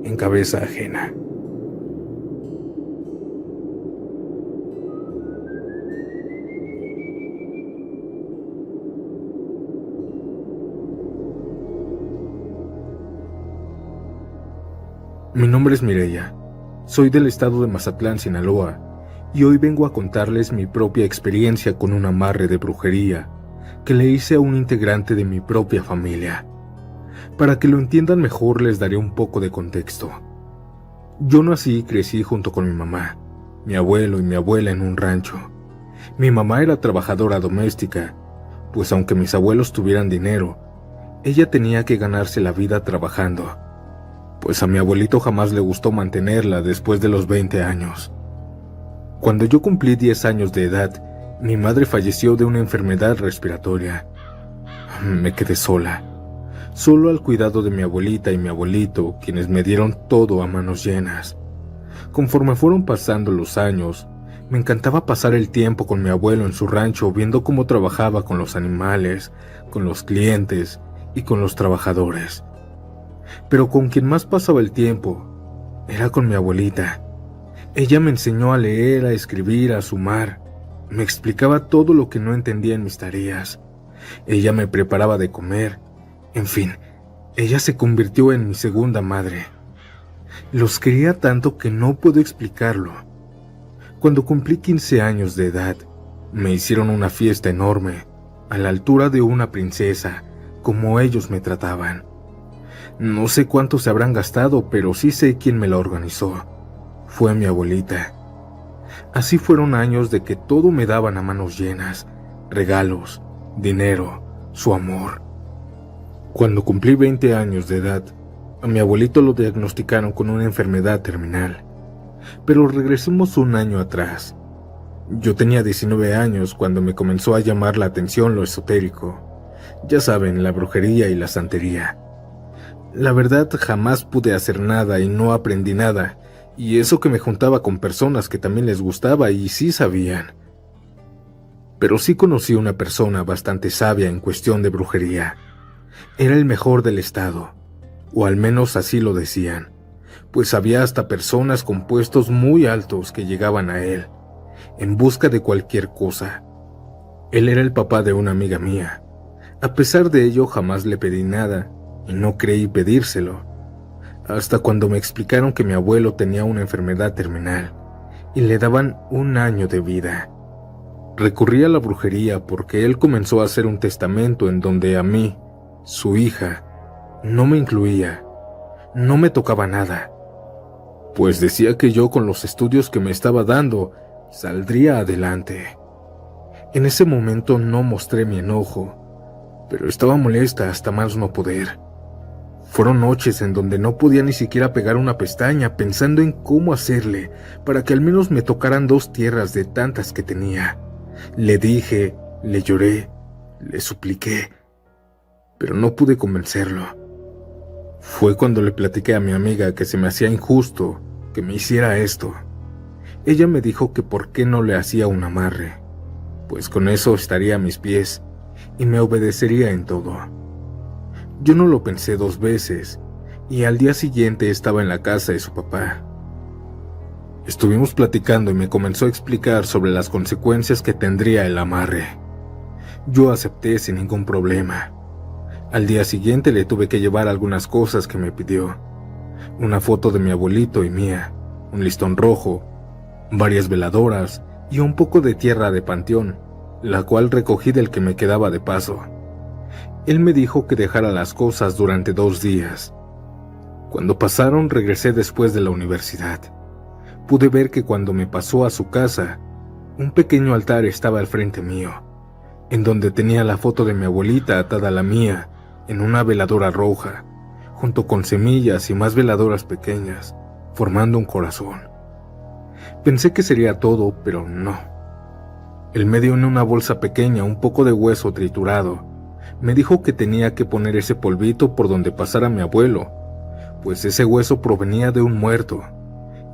en cabeza ajena. Mi nombre es Mireya, soy del estado de Mazatlán, Sinaloa, y hoy vengo a contarles mi propia experiencia con un amarre de brujería que le hice a un integrante de mi propia familia. Para que lo entiendan mejor les daré un poco de contexto. Yo nací y crecí junto con mi mamá, mi abuelo y mi abuela en un rancho. Mi mamá era trabajadora doméstica, pues aunque mis abuelos tuvieran dinero, ella tenía que ganarse la vida trabajando, pues a mi abuelito jamás le gustó mantenerla después de los 20 años. Cuando yo cumplí 10 años de edad, mi madre falleció de una enfermedad respiratoria. Me quedé sola, solo al cuidado de mi abuelita y mi abuelito, quienes me dieron todo a manos llenas. Conforme fueron pasando los años, me encantaba pasar el tiempo con mi abuelo en su rancho, viendo cómo trabajaba con los animales, con los clientes y con los trabajadores. Pero con quien más pasaba el tiempo era con mi abuelita. Ella me enseñó a leer, a escribir, a sumar. Me explicaba todo lo que no entendía en mis tareas. Ella me preparaba de comer. En fin, ella se convirtió en mi segunda madre. Los quería tanto que no puedo explicarlo. Cuando cumplí 15 años de edad, me hicieron una fiesta enorme, a la altura de una princesa, como ellos me trataban. No sé cuánto se habrán gastado, pero sí sé quién me la organizó. Fue mi abuelita. Así fueron años de que todo me daban a manos llenas, regalos, dinero, su amor. Cuando cumplí 20 años de edad, a mi abuelito lo diagnosticaron con una enfermedad terminal. Pero regresemos un año atrás. Yo tenía 19 años cuando me comenzó a llamar la atención lo esotérico. Ya saben, la brujería y la santería. La verdad, jamás pude hacer nada y no aprendí nada, y eso que me juntaba con personas que también les gustaba y sí sabían. Pero sí conocí una persona bastante sabia en cuestión de brujería. Era el mejor del estado, o al menos así lo decían, pues había hasta personas con puestos muy altos que llegaban a él. en busca de cualquier cosa. Él era el papá de una amiga mía. A pesar de ello, jamás le pedí nada y no creí pedírselo, hasta cuando me explicaron que mi abuelo tenía una enfermedad terminal y le daban 1 año de vida. Recurrí a la brujería porque él comenzó a hacer un testamento en donde a mí, su hija, no me incluía, no me tocaba nada, pues decía que yo con los estudios que me estaba dando saldría adelante. En ese momento no mostré mi enojo, pero estaba molesta hasta más no poder. Fueron noches en donde no podía ni siquiera pegar una pestaña pensando en cómo hacerle para que al menos me tocaran 2 tierras de tantas que tenía. Le dije, le lloré, le supliqué, pero no pude convencerlo. Fue cuando le platiqué a mi amiga que se me hacía injusto que me hiciera esto. Ella me dijo que por qué no le hacía un amarre, pues con eso estaría a mis pies y me obedecería en todo. Yo no lo pensé 2 veces y al día siguiente estaba en la casa de su papá. Estuvimos platicando y me comenzó a explicar sobre las consecuencias que tendría el amarre. Yo acepté sin ningún problema. Al día siguiente le tuve que llevar algunas cosas que me pidió. Una foto de mi abuelito y mía, un listón rojo, varias veladoras y un poco de tierra de panteón, la cual recogí del que me quedaba de paso. Él me dijo que dejara las cosas durante 2 días. Cuando pasaron, regresé después de la universidad. Pude ver que cuando me pasó a su casa, un pequeño altar estaba al frente mío, en donde tenía la foto de mi abuelita atada a la mía en una veladora roja, junto con semillas y más veladoras pequeñas, formando un corazón. Pensé que sería todo, pero no. Él me dio en una bolsa pequeña un poco de hueso triturado. Me dijo que tenía que poner ese polvito por donde pasara mi abuelo, pues ese hueso provenía de un muerto,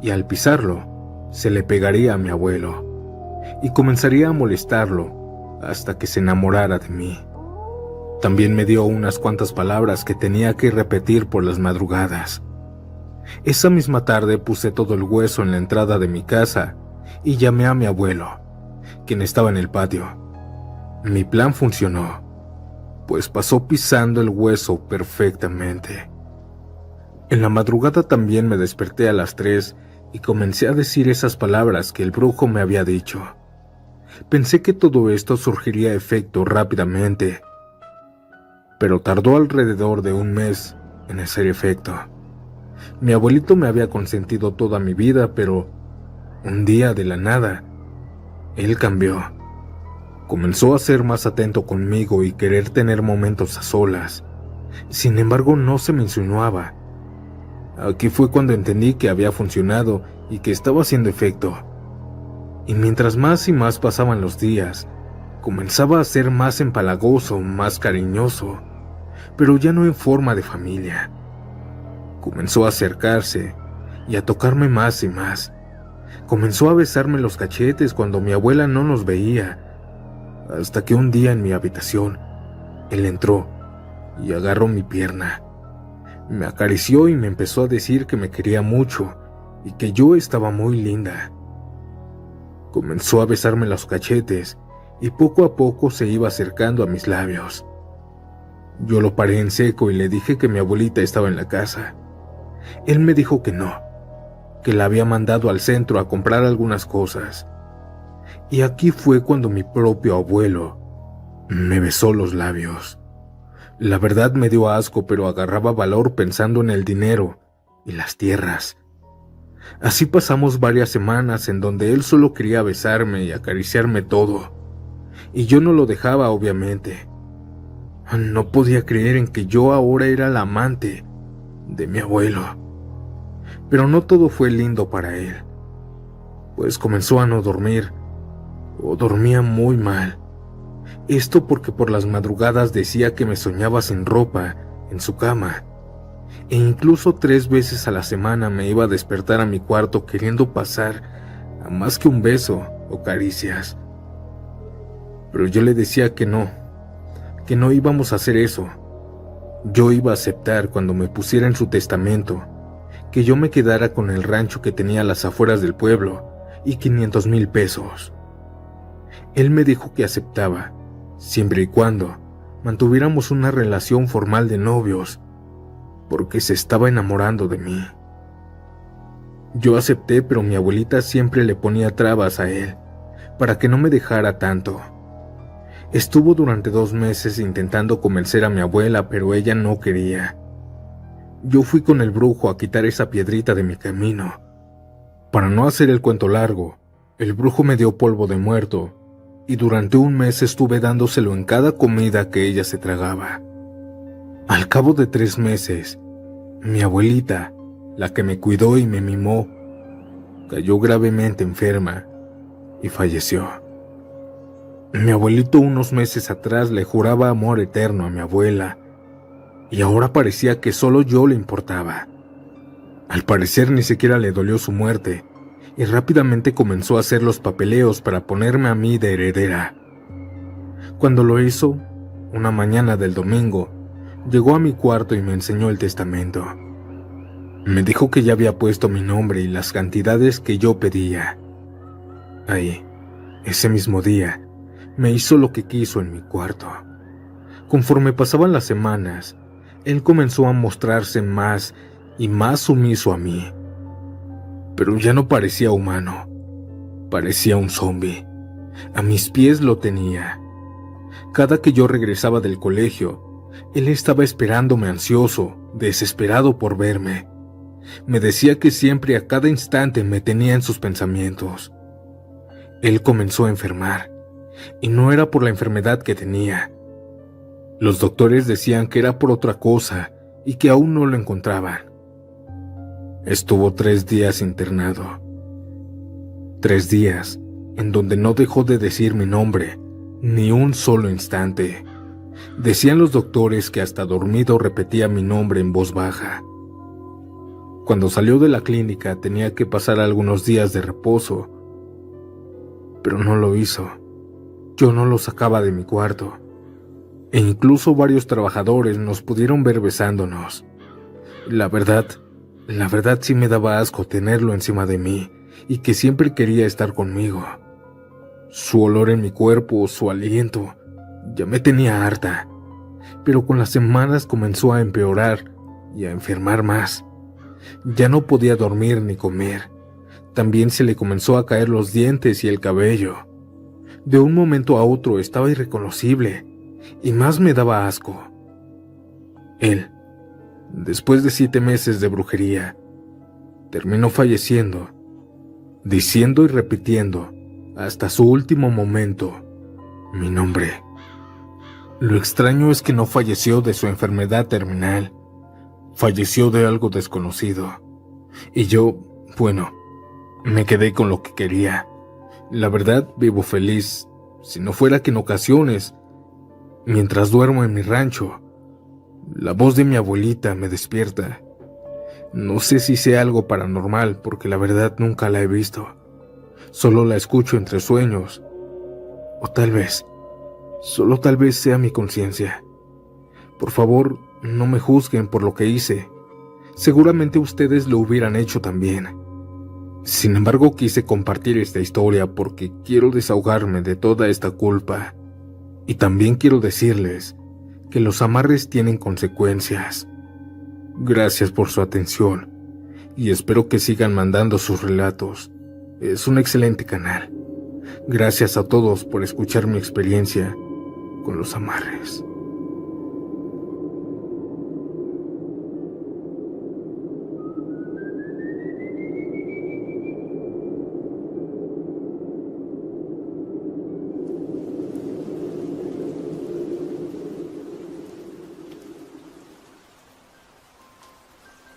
y al pisarlo, se le pegaría a mi abuelo, y comenzaría a molestarlo hasta que se enamorara de mí. También me dio unas cuantas palabras que tenía que repetir por las madrugadas. Esa misma tarde puse todo el hueso en la entrada de mi casa y llamé a mi abuelo, quien estaba en el patio. Mi plan funcionó, pues pasó pisando el hueso perfectamente. En la madrugada también me desperté a las 3 y comencé a decir esas palabras que el brujo me había dicho. Pensé que todo esto surgiría efecto rápidamente, pero tardó alrededor de 1 mes en hacer efecto. Mi abuelito me había consentido toda mi vida, pero un día de la nada, él cambió. Comenzó a ser más atento conmigo y querer tener momentos a solas. Sin embargo, no se me insinuaba. Aquí fue cuando entendí que había funcionado y que estaba haciendo efecto. Y mientras más y más pasaban los días, comenzaba a ser más empalagoso, más cariñoso, pero ya no en forma de familia. Comenzó a acercarse y a tocarme más y más. Comenzó a besarme los cachetes cuando mi abuela no nos veía, hasta que un día en mi habitación, él entró y agarró mi pierna. Me acarició y me empezó a decir que me quería mucho y que yo estaba muy linda. Comenzó a besarme los cachetes y poco a poco se iba acercando a mis labios. Yo lo paré en seco y le dije que mi abuelita estaba en la casa. Él me dijo que no, que la había mandado al centro a comprar algunas cosas. Y aquí fue cuando mi propio abuelo me besó los labios. La verdad me dio asco, pero agarraba valor pensando en el dinero y las tierras. Así pasamos varias semanas en donde él solo quería besarme y acariciarme todo, y yo no lo dejaba, obviamente. No podía creer en que yo ahora era la amante de mi abuelo. Pero no todo fue lindo para él, pues comenzó a no dormir, o dormía muy mal. Esto porque por las madrugadas decía que me soñaba sin ropa en su cama, e incluso 3 veces a la semana me iba a despertar a mi cuarto queriendo pasar a más que un beso o caricias. Pero yo le decía que no íbamos a hacer eso. Yo iba a aceptar cuando me pusiera en su testamento que yo me quedara con el rancho que tenía a las afueras del pueblo y 500,000 pesos. Él me dijo que aceptaba, siempre y cuando mantuviéramos una relación formal de novios, porque se estaba enamorando de mí. Yo acepté, pero mi abuelita siempre le ponía trabas a él, para que no me dejara tanto. Estuvo durante 2 meses intentando convencer a mi abuela, pero ella no quería. Yo fui con el brujo a quitar esa piedrita de mi camino. Para no hacer el cuento largo, el brujo me dio polvo de muerto, y durante 1 mes estuve dándoselo en cada comida que ella se tragaba. Al cabo de 3 meses, mi abuelita, la que me cuidó y me mimó, cayó gravemente enferma y falleció. Mi abuelito unos meses atrás le juraba amor eterno a mi abuela, y ahora parecía que solo yo le importaba. Al parecer ni siquiera le dolió su muerte, y rápidamente comenzó a hacer los papeleos para ponerme a mí de heredera. Cuando lo hizo, una mañana del domingo, llegó a mi cuarto y me enseñó el testamento. Me dijo que ya había puesto mi nombre y las cantidades que yo pedía. Ahí, ese mismo día, me hizo lo que quiso en mi cuarto. Conforme pasaban las semanas, él comenzó a mostrarse más y más sumiso a mí. Pero ya no parecía humano, parecía un zombi. A mis pies lo tenía. Cada que yo regresaba del colegio, él estaba esperándome ansioso, desesperado por verme. Me decía que siempre a cada instante me tenía en sus pensamientos. Él comenzó a enfermar, y no era por la enfermedad que tenía. Los doctores decían que era por otra cosa y que aún no lo encontraban. Estuvo 3 días internado. 3 días en donde no dejó de decir mi nombre ni un solo instante. Decían los doctores que hasta dormido repetía mi nombre en voz baja. Cuando salió de la clínica tenía que pasar algunos días de reposo, pero no lo hizo. Yo no lo sacaba de mi cuarto, e incluso varios trabajadores nos pudieron ver besándonos. La verdad sí me daba asco tenerlo encima de mí y que siempre quería estar conmigo. Su olor en mi cuerpo, su aliento, ya me tenía harta, pero con las semanas comenzó a empeorar y a enfermar más. Ya no podía dormir ni comer. También se le comenzó a caer los dientes y el cabello. De un momento a otro estaba irreconocible y más me daba asco. Él, después de 7 meses de brujería, terminó falleciendo, diciendo y repitiendo hasta su último momento mi nombre. Lo extraño es que no falleció de su enfermedad terminal, falleció de algo desconocido. Y yo, bueno, me quedé con lo que quería. La verdad, vivo feliz, si no fuera que en ocasiones, mientras duermo en mi rancho, la voz de mi abuelita me despierta. No sé si sea algo paranormal, porque la verdad nunca la he visto. Solo la escucho entre sueños. O tal vez, solo tal vez sea mi conciencia. Por favor, no me juzguen por lo que hice. Seguramente ustedes lo hubieran hecho también. Sin embargo, quise compartir esta historia porque quiero desahogarme de toda esta culpa. Y también quiero decirles que los amarres tienen consecuencias. Gracias por su atención y espero que sigan mandando sus relatos. Es un excelente canal. Gracias a todos por escuchar mi experiencia con los amarres.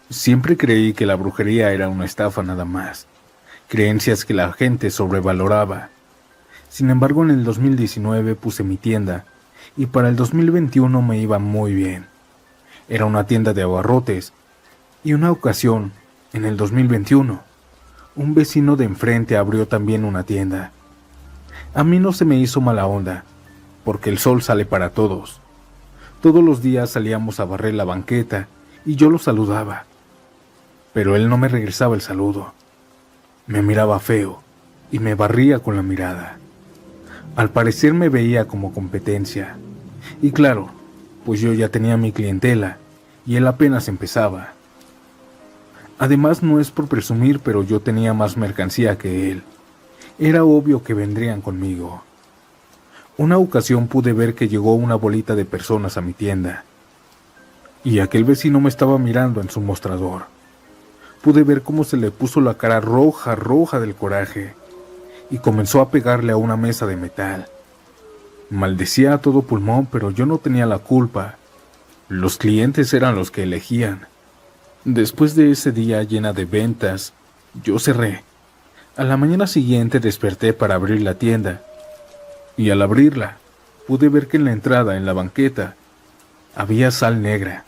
Siempre creí que la brujería era una estafa nada más, creencias que la gente sobrevaloraba. Sin embargo, en el 2019 puse mi tienda y para el 2021 me iba muy bien. Era una tienda de abarrotes y una ocasión, en el 2021, un vecino de enfrente abrió también una tienda. A mí no se me hizo mala onda, porque el sol sale para todos. Todos los días salíamos a barrer la banqueta y yo lo saludaba. Pero él no me regresaba el saludo. Me miraba feo y me barría con la mirada. Al parecer me veía como competencia. Y claro, pues yo ya tenía mi clientela y él apenas empezaba. Además, no es por presumir, pero yo tenía más mercancía que él. Era obvio que vendrían conmigo. Una ocasión pude ver que llegó una bolita de personas a mi tienda. Y aquel vecino me estaba mirando en su mostrador. Pude ver cómo se le puso la cara roja, roja del coraje, y comenzó a pegarle a una mesa de metal. Maldecía a todo pulmón, pero yo no tenía la culpa. Los clientes eran los que elegían. Después de ese día llena de ventas, yo cerré. A la mañana siguiente desperté para abrir la tienda, y al abrirla, pude ver que en la entrada, en la banqueta, había sal negra.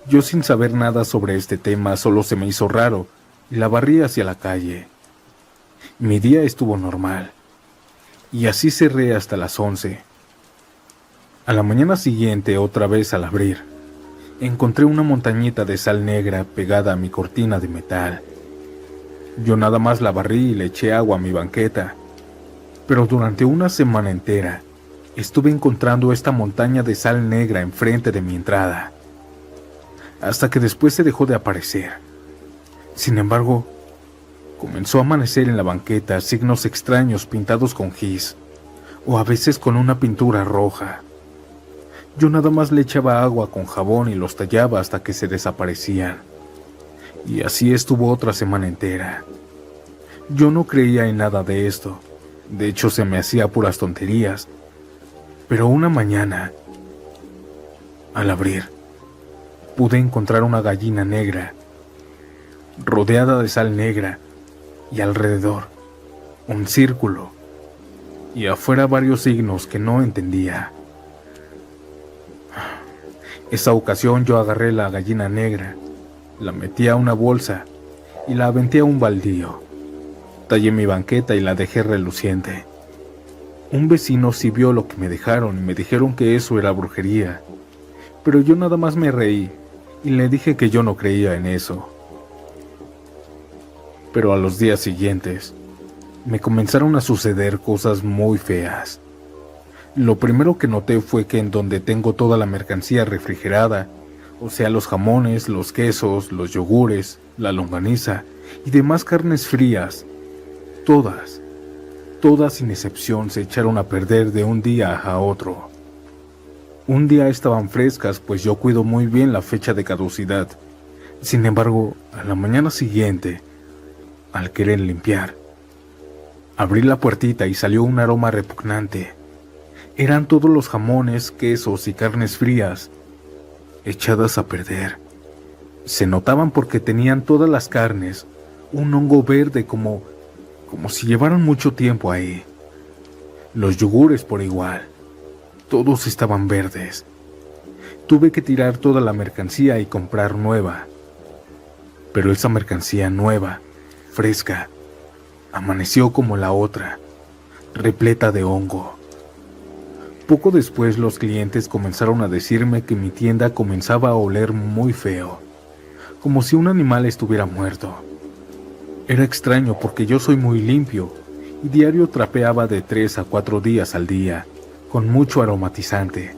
Yo, sin saber nada sobre este tema, solo se me hizo raro y la barrí hacia la calle. Mi día estuvo normal, y así cerré hasta las 11. A la mañana siguiente, otra vez al abrir, encontré una montañita de sal negra pegada a mi cortina de metal. Yo nada más la barrí y le eché agua a mi banqueta, pero durante una semana entera estuve encontrando esta montaña de sal negra enfrente de mi entrada, hasta que después se dejó de aparecer. Sin embargo, comenzó a amanecer en la banqueta signos extraños pintados con gis, o a veces con una pintura roja. Yo nada más le echaba agua con jabón y los tallaba hasta que se desaparecían. Y así estuvo otra semana entera. Yo no creía en nada de esto. De hecho, se me hacía puras tonterías. Pero una mañana, al abrir, pude encontrar una gallina negra, rodeada de sal negra, y alrededor un círculo, y afuera varios signos que no entendía. Esa ocasión yo agarré la gallina negra, la metí a una bolsa y la aventé a un baldío. Tallé mi banqueta y la dejé reluciente. Un vecino sí vio lo que me dejaron y me dijeron que eso era brujería, pero yo nada más me reí y le dije que yo no creía en eso. Pero a los días siguientes, me comenzaron a suceder cosas muy feas. Lo primero que noté fue que en donde tengo toda la mercancía refrigerada, o sea, los jamones, los quesos, los yogures, la longaniza y demás carnes frías, todas sin excepción se echaron a perder de un día a otro. Un día estaban frescas, pues yo cuido muy bien la fecha de caducidad. Sin embargo, a la mañana siguiente, al querer limpiar, abrí la puertita y salió un aroma repugnante. Eran todos los jamones, quesos y carnes frías, echadas a perder. Se notaban porque tenían todas las carnes un hongo verde como si llevaran mucho tiempo ahí. Los yogures por igual, todos estaban verdes. Tuve que tirar toda la mercancía y comprar nueva. Pero esa mercancía nueva, fresca, amaneció como la otra, repleta de hongo. Poco después los clientes comenzaron a decirme que mi tienda comenzaba a oler muy feo, como si un animal estuviera muerto. Era extraño porque yo soy muy limpio y diario trapeaba de 3 a 4 días al día, con mucho aromatizante.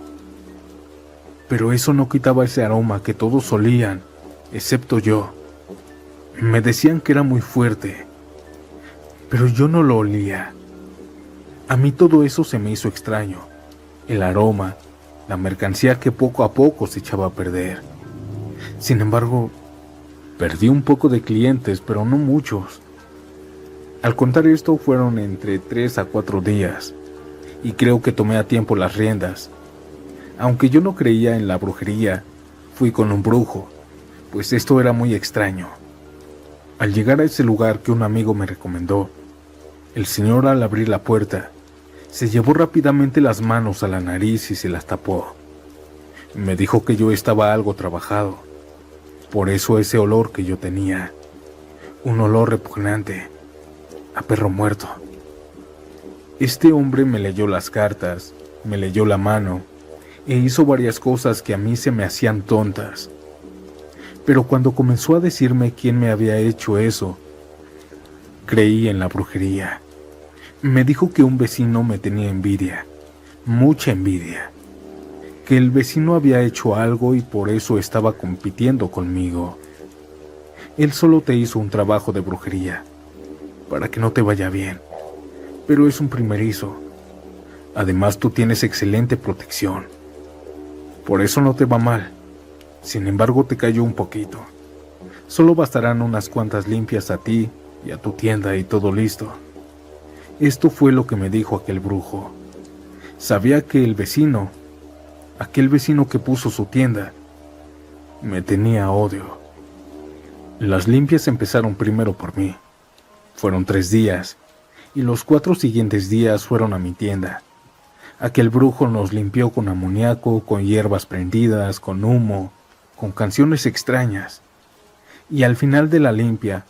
Pero eso no quitaba ese aroma que todos olían, excepto yo. Me decían que era muy fuerte, pero yo no lo olía. A mí todo eso se me hizo extraño. El aroma, la mercancía que poco a poco se echaba a perder. Sin embargo, perdí un poco de clientes, pero no muchos. Al contar esto fueron entre 3 a 4 días, y creo que tomé a tiempo las riendas. Aunque yo no creía en la brujería, fui con un brujo, pues esto era muy extraño. Al llegar a ese lugar que un amigo me recomendó, el señor, al abrir la puerta, se llevó rápidamente las manos a la nariz y se las tapó. Me dijo que yo estaba algo trabajado, por eso ese olor que yo tenía, un olor repugnante, a perro muerto. Este hombre me leyó las cartas, me leyó la mano e hizo varias cosas que a mí se me hacían tontas. Pero cuando comenzó a decirme quién me había hecho eso, creí en la brujería. Me dijo que un vecino me tenía envidia, mucha envidia, que el vecino había hecho algo y por eso estaba compitiendo conmigo. Él solo te hizo un trabajo de brujería, para que no te vaya bien, pero es un primerizo. Además, tú tienes excelente protección. Por eso no te va mal. Sin embargo, te cayó un poquito. Solo bastarán unas cuantas limpias a ti y a tu tienda y todo listo. Esto fue lo que me dijo aquel brujo. Sabía que aquel vecino que puso su tienda, me tenía odio. Las limpias empezaron primero por mí. Fueron 3 días, y los 4 siguientes días fueron a mi tienda. Aquel brujo nos limpió con amoníaco, con hierbas prendidas, con humo, con canciones extrañas. Y al final de la limpia,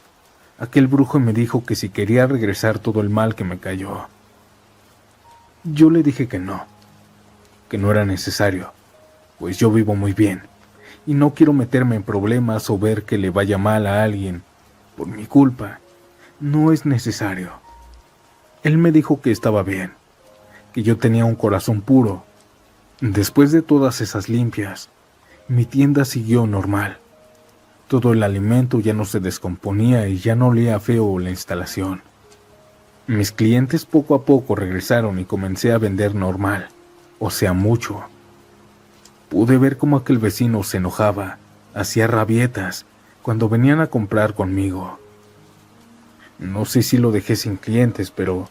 aquel brujo me dijo que si quería regresar todo el mal que me cayó. Yo le dije que no era necesario, pues yo vivo muy bien, y no quiero meterme en problemas o ver que le vaya mal a alguien por mi culpa. No es necesario. Él me dijo que estaba bien, que yo tenía un corazón puro. Después de todas esas limpias, mi tienda siguió normal. Todo el alimento ya no se descomponía y ya no olía feo la instalación. Mis clientes poco a poco regresaron y comencé a vender normal, o sea, mucho. Pude ver cómo aquel vecino se enojaba, hacía rabietas cuando venían a comprar conmigo. No sé si lo dejé sin clientes, pero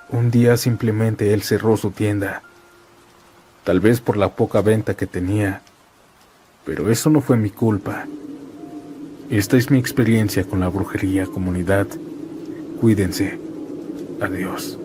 un día simplemente él cerró su tienda. Tal vez por la poca venta que tenía, pero eso no fue mi culpa. Esta es mi experiencia con la brujería, comunidad. Cuídense. Adiós.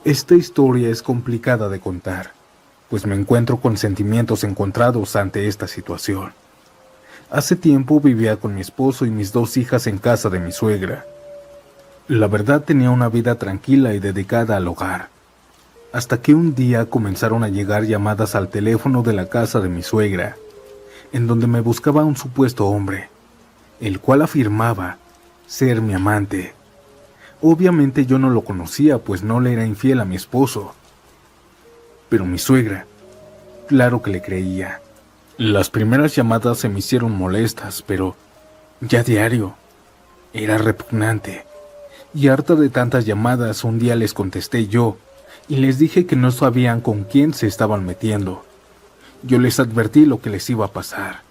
Esta historia es complicada de contar, pues me encuentro con sentimientos encontrados ante esta situación. Hace tiempo vivía con mi esposo y mis 2 hijas en casa de mi suegra. La verdad tenía una vida tranquila y dedicada al hogar, hasta que un día comenzaron a llegar llamadas al teléfono de la casa de mi suegra, en donde me buscaba un supuesto hombre, el cual afirmaba ser mi amante. Obviamente yo no lo conocía, pues no le era infiel a mi esposo. Pero mi suegra, claro que le creía. Las primeras llamadas se me hicieron molestas, pero ya diario era repugnante. Y harta de tantas llamadas, un día les contesté yo y les dije que no sabían con quién se estaban metiendo. Yo les advertí lo que les iba a pasar,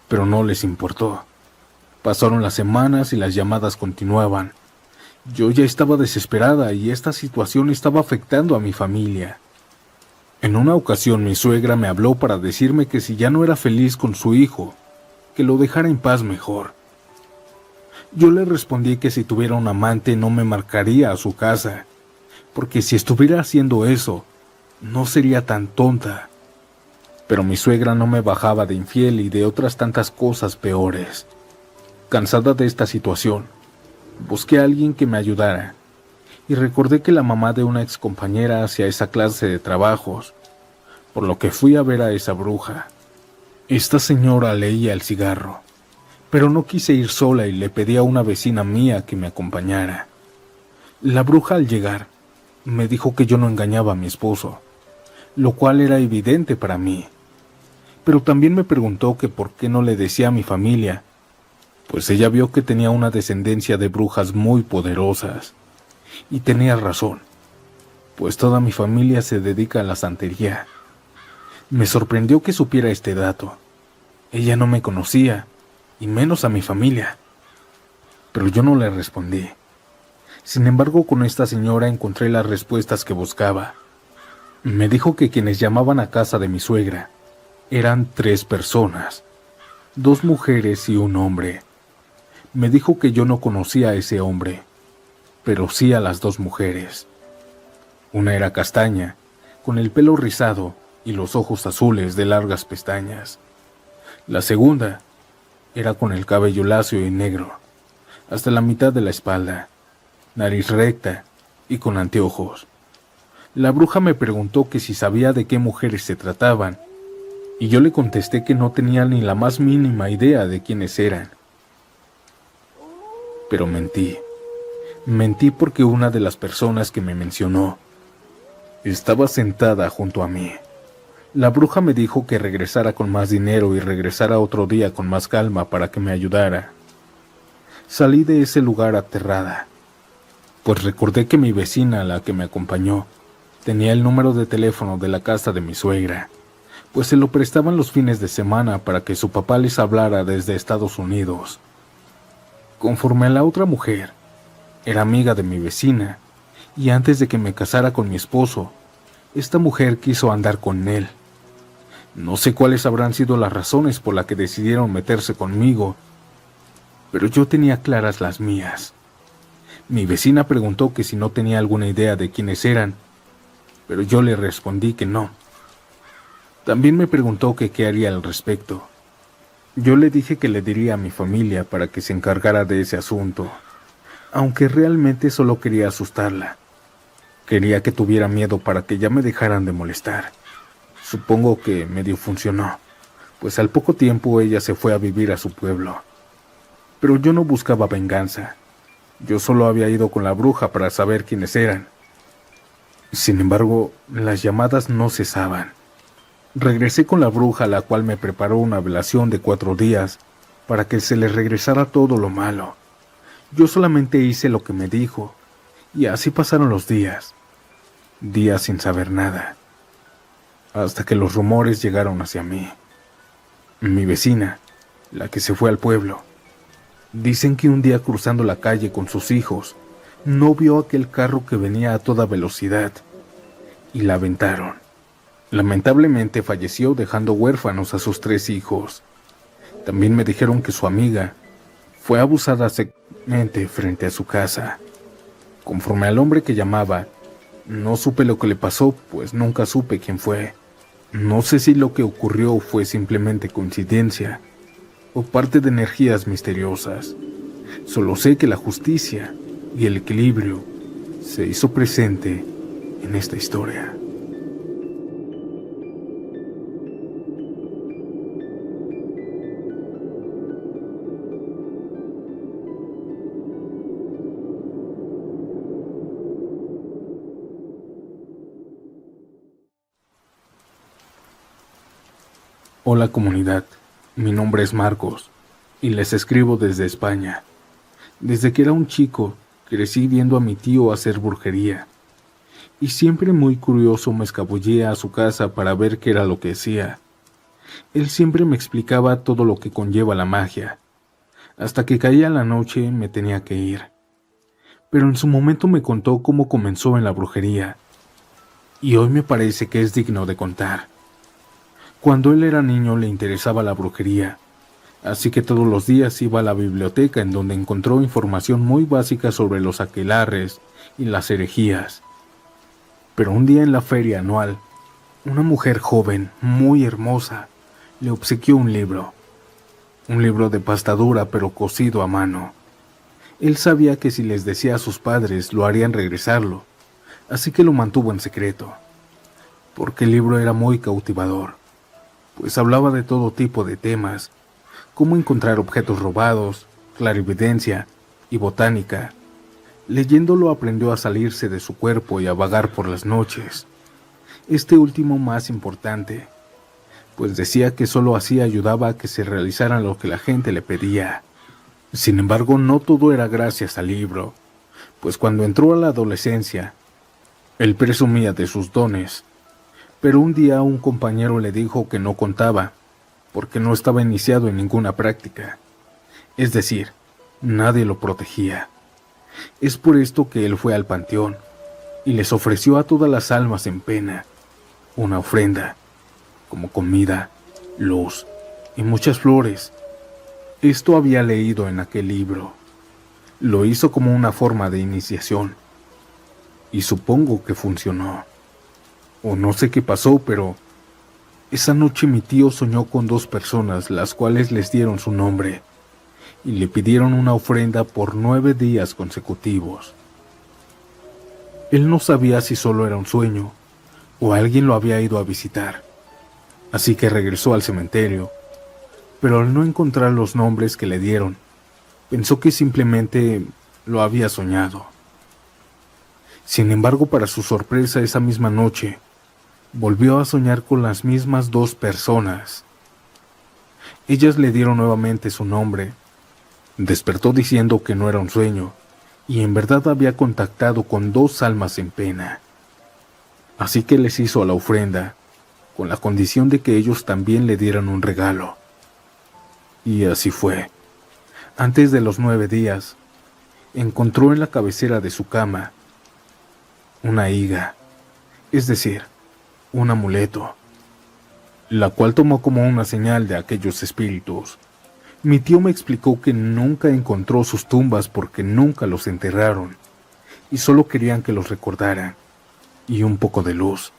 pero no les importó. Pasaron las semanas y las llamadas continuaban. Yo ya estaba desesperada y esta situación estaba afectando a mi familia. En una ocasión mi suegra me habló para decirme que si ya no era feliz con su hijo, que lo dejara en paz mejor. Yo le respondí que si tuviera un amante no me marcaría a su casa, porque si estuviera haciendo eso, no sería tan tonta. Pero mi suegra no me bajaba de infiel y de otras tantas cosas peores. Cansada de esta situación, busqué a alguien que me ayudara y recordé que la mamá de una excompañera hacía esa clase de trabajos, por lo que fui a ver a esa bruja. Esta señora leía el cigarro, pero no quise ir sola y le pedí a una vecina mía que me acompañara. La bruja al llegar me dijo que yo no engañaba a mi esposo, lo cual era evidente para mí, pero también me preguntó que por qué no le decía a mi familia, pues ella vio que tenía una descendencia de brujas muy poderosas. Y tenía razón, pues toda mi familia se dedica a la santería. Me sorprendió que supiera este dato. Ella no me conocía, y menos a mi familia. Pero yo no le respondí. Sin embargo, con esta señora encontré las respuestas que buscaba. Me dijo que quienes llamaban a casa de mi suegra eran 3 personas, 2 mujeres y un hombre. Me dijo que yo no conocía a ese hombre, pero sí a las 2 mujeres. Una era castaña, con el pelo rizado y los ojos azules de largas pestañas. La segunda era con el cabello lacio y negro, hasta la mitad de la espalda, nariz recta y con anteojos. La bruja me preguntó que si sabía de qué mujeres se trataban, y yo le contesté que no tenía ni la más mínima idea de quiénes eran. Pero mentí. Mentí porque una de las personas que me mencionó estaba sentada junto a mí. La bruja me dijo que regresara con más dinero y regresara otro día con más calma para que me ayudara. Salí de ese lugar aterrada, pues recordé que mi vecina, la que me acompañó, tenía el número de teléfono de la casa de mi suegra, pues se lo prestaban los fines de semana para que su papá les hablara desde Estados Unidos. Conforme a la otra mujer, era amiga de mi vecina, y antes de que me casara con mi esposo, esta mujer quiso andar con él. No sé cuáles habrán sido las razones por las que decidieron meterse conmigo, pero yo tenía claras las mías. Mi vecina preguntó que si no tenía alguna idea de quiénes eran, pero yo le respondí que no. También me preguntó que qué haría al respecto. Yo le dije que le diría a mi familia para que se encargara de ese asunto, aunque realmente solo quería asustarla. Quería que tuviera miedo para que ya me dejaran de molestar. Supongo que medio funcionó, pues al poco tiempo ella se fue a vivir a su pueblo. Pero yo no buscaba venganza. Yo solo había ido con la bruja para saber quiénes eran. Sin embargo, las llamadas no cesaban. Regresé con la bruja, la cual me preparó una velación de 4 días para que se le regresara todo lo malo. Yo solamente hice lo que me dijo, y así pasaron los días. Días sin saber nada, hasta que los rumores llegaron hacia mí. Mi vecina, la que se fue al pueblo, dicen que un día cruzando la calle con sus hijos, no vio aquel carro que venía a toda velocidad, y la aventaron. Lamentablemente falleció dejando huérfanos a sus 3 hijos. También me dijeron que su amiga fue abusada sexualmente frente a su casa. Conforme al hombre que llamaba, no supe lo que le pasó, pues nunca supe quién fue. No sé si lo que ocurrió fue simplemente coincidencia o parte de energías misteriosas. Solo sé que la justicia y el equilibrio se hizo presente en esta historia. Hola comunidad, mi nombre es Marcos y les escribo desde España. Desde que era un chico, crecí viendo a mi tío hacer brujería y siempre muy curioso me escabullía a su casa para ver qué era lo que hacía. Él siempre me explicaba todo lo que conlleva la magia. Hasta que caía la noche me tenía que ir. Pero en su momento me contó cómo comenzó en la brujería y hoy me parece que es digno de contar. Cuando él era niño le interesaba la brujería, así que todos los días iba a la biblioteca en donde encontró información muy básica sobre los aquelarres y las herejías. Pero un día en la feria anual, una mujer joven, muy hermosa, le obsequió un libro de pasta dura pero cosido a mano. Él sabía que si les decía a sus padres lo harían regresarlo, así que lo mantuvo en secreto, porque el libro era muy cautivador. Pues hablaba de todo tipo de temas, como encontrar objetos robados, clarividencia y botánica. Leyéndolo aprendió a salirse de su cuerpo y a vagar por las noches. Este último más importante, pues decía que solo así ayudaba a que se realizaran lo que la gente le pedía. Sin embargo, no todo era gracias al libro, pues cuando entró a la adolescencia, él presumía de sus dones. Pero un día un compañero le dijo que no contaba, porque no estaba iniciado en ninguna práctica. Es decir, nadie lo protegía. Es por esto que él fue al panteón y les ofreció a todas las almas en pena una ofrenda, como comida, luz y muchas flores. Esto había leído en aquel libro. Lo hizo como una forma de iniciación, y supongo que funcionó. O no sé qué pasó, pero esa noche mi tío soñó con 2 personas, las cuales les dieron su nombre y le pidieron una ofrenda por 9 días consecutivos. Él no sabía si solo era un sueño o alguien lo había ido a visitar, así que regresó al cementerio, pero al no encontrar los nombres que le dieron, pensó que simplemente lo había soñado. Sin embargo, para su sorpresa, esa misma noche, volvió a soñar con las mismas dos personas. Ellas le dieron nuevamente su nombre. Despertó diciendo que no era un sueño, y en verdad había contactado con dos almas en pena. Así que les hizo la ofrenda, con la condición de que ellos también le dieran un regalo. Y así fue. Antes de los 9 días, encontró en la cabecera de su cama una higa, es decir, un amuleto, la cual tomó como una señal de aquellos espíritus. Mi tío me explicó que nunca encontró sus tumbas porque nunca los enterraron y solo querían que los recordaran y un poco de luz.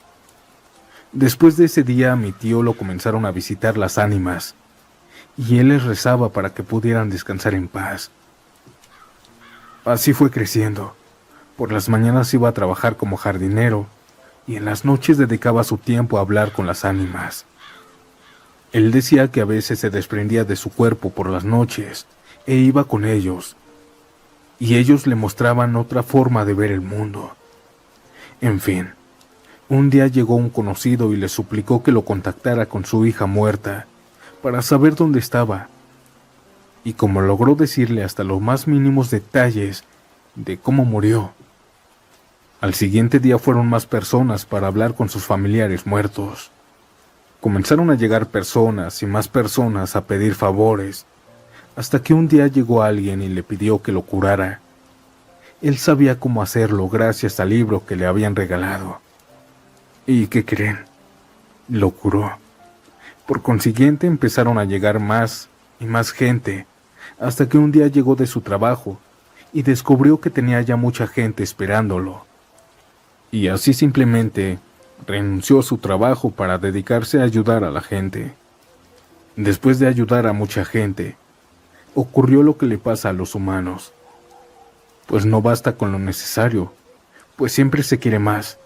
Después de ese día a mi tío lo comenzaron a visitar las ánimas y él les rezaba para que pudieran descansar en paz. Así fue creciendo. Por las mañanas iba a trabajar como jardinero y en las noches dedicaba su tiempo a hablar con las ánimas. Él decía que a veces se desprendía de su cuerpo por las noches e iba con ellos, y ellos le mostraban otra forma de ver el mundo. En fin, un día llegó un conocido y le suplicó que lo contactara con su hija muerta para saber dónde estaba, y como logró decirle hasta los más mínimos detalles de cómo murió, al siguiente día fueron más personas para hablar con sus familiares muertos. Comenzaron a llegar personas y más personas a pedir favores, hasta que un día llegó alguien y le pidió que lo curara. Él sabía cómo hacerlo gracias al libro que le habían regalado. ¿Y qué creen? Lo curó. Por consiguiente empezaron a llegar más y más gente, hasta que un día llegó de su trabajo y descubrió que tenía ya mucha gente esperándolo. Y así simplemente renunció a su trabajo para dedicarse a ayudar a la gente. Después de ayudar a mucha gente, ocurrió lo que le pasa a los humanos. Pues no basta con lo necesario, pues siempre se quiere más.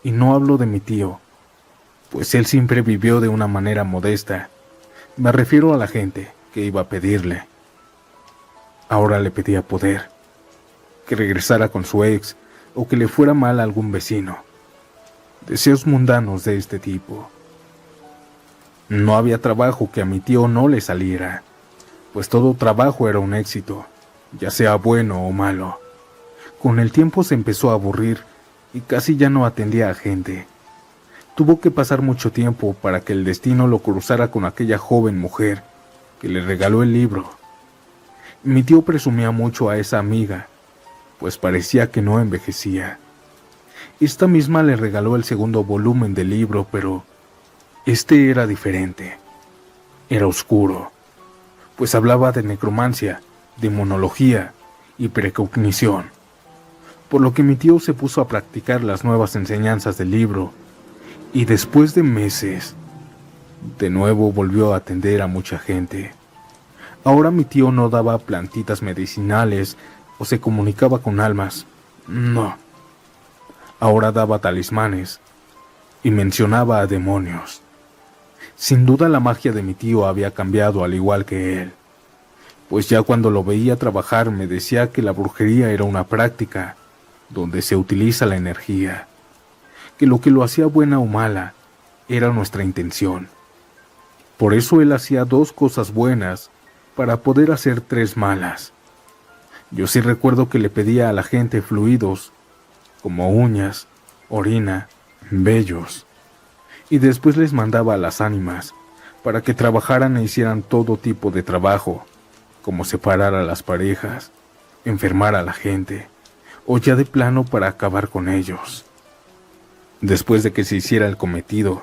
Y no hablo de mi tío, pues él siempre vivió de una manera modesta. Me refiero a la gente que iba a pedirle. Ahora le pedía poder, que regresara con su ex o que le fuera mal a algún vecino. Deseos mundanos de este tipo. No había trabajo que a mi tío no le saliera, pues todo trabajo era un éxito, ya sea bueno o malo. Con el tiempo se empezó a aburrir y casi ya no atendía a gente. Tuvo que pasar mucho tiempo para que el destino lo cruzara con aquella joven mujer que le regaló el libro. Mi tío presumía mucho a esa amiga, pues parecía que no envejecía. Esta misma le regaló el segundo volumen del libro, pero este era diferente. Era oscuro, pues hablaba de necromancia, demonología y precognición, por lo que mi tío se puso a practicar las nuevas enseñanzas del libro, y después de meses, de nuevo volvió a atender a mucha gente. Ahora mi tío no daba plantitas medicinales o se comunicaba con almas, no. Ahora daba talismanes y mencionaba a demonios. Sin duda la magia de mi tío había cambiado al igual que él, pues ya cuando lo veía trabajar me decía que la brujería era una práctica donde se utiliza la energía, que lo que lo hacía buena o mala era nuestra intención. Por eso él hacía 2 cosas buenas para poder hacer 3 malas. Yo sí recuerdo que le pedía a la gente fluidos, como uñas, orina, vellos, y después les mandaba a las ánimas para que trabajaran e hicieran todo tipo de trabajo, como separar a las parejas, enfermar a la gente, o ya de plano para acabar con ellos. Después de que se hiciera el cometido,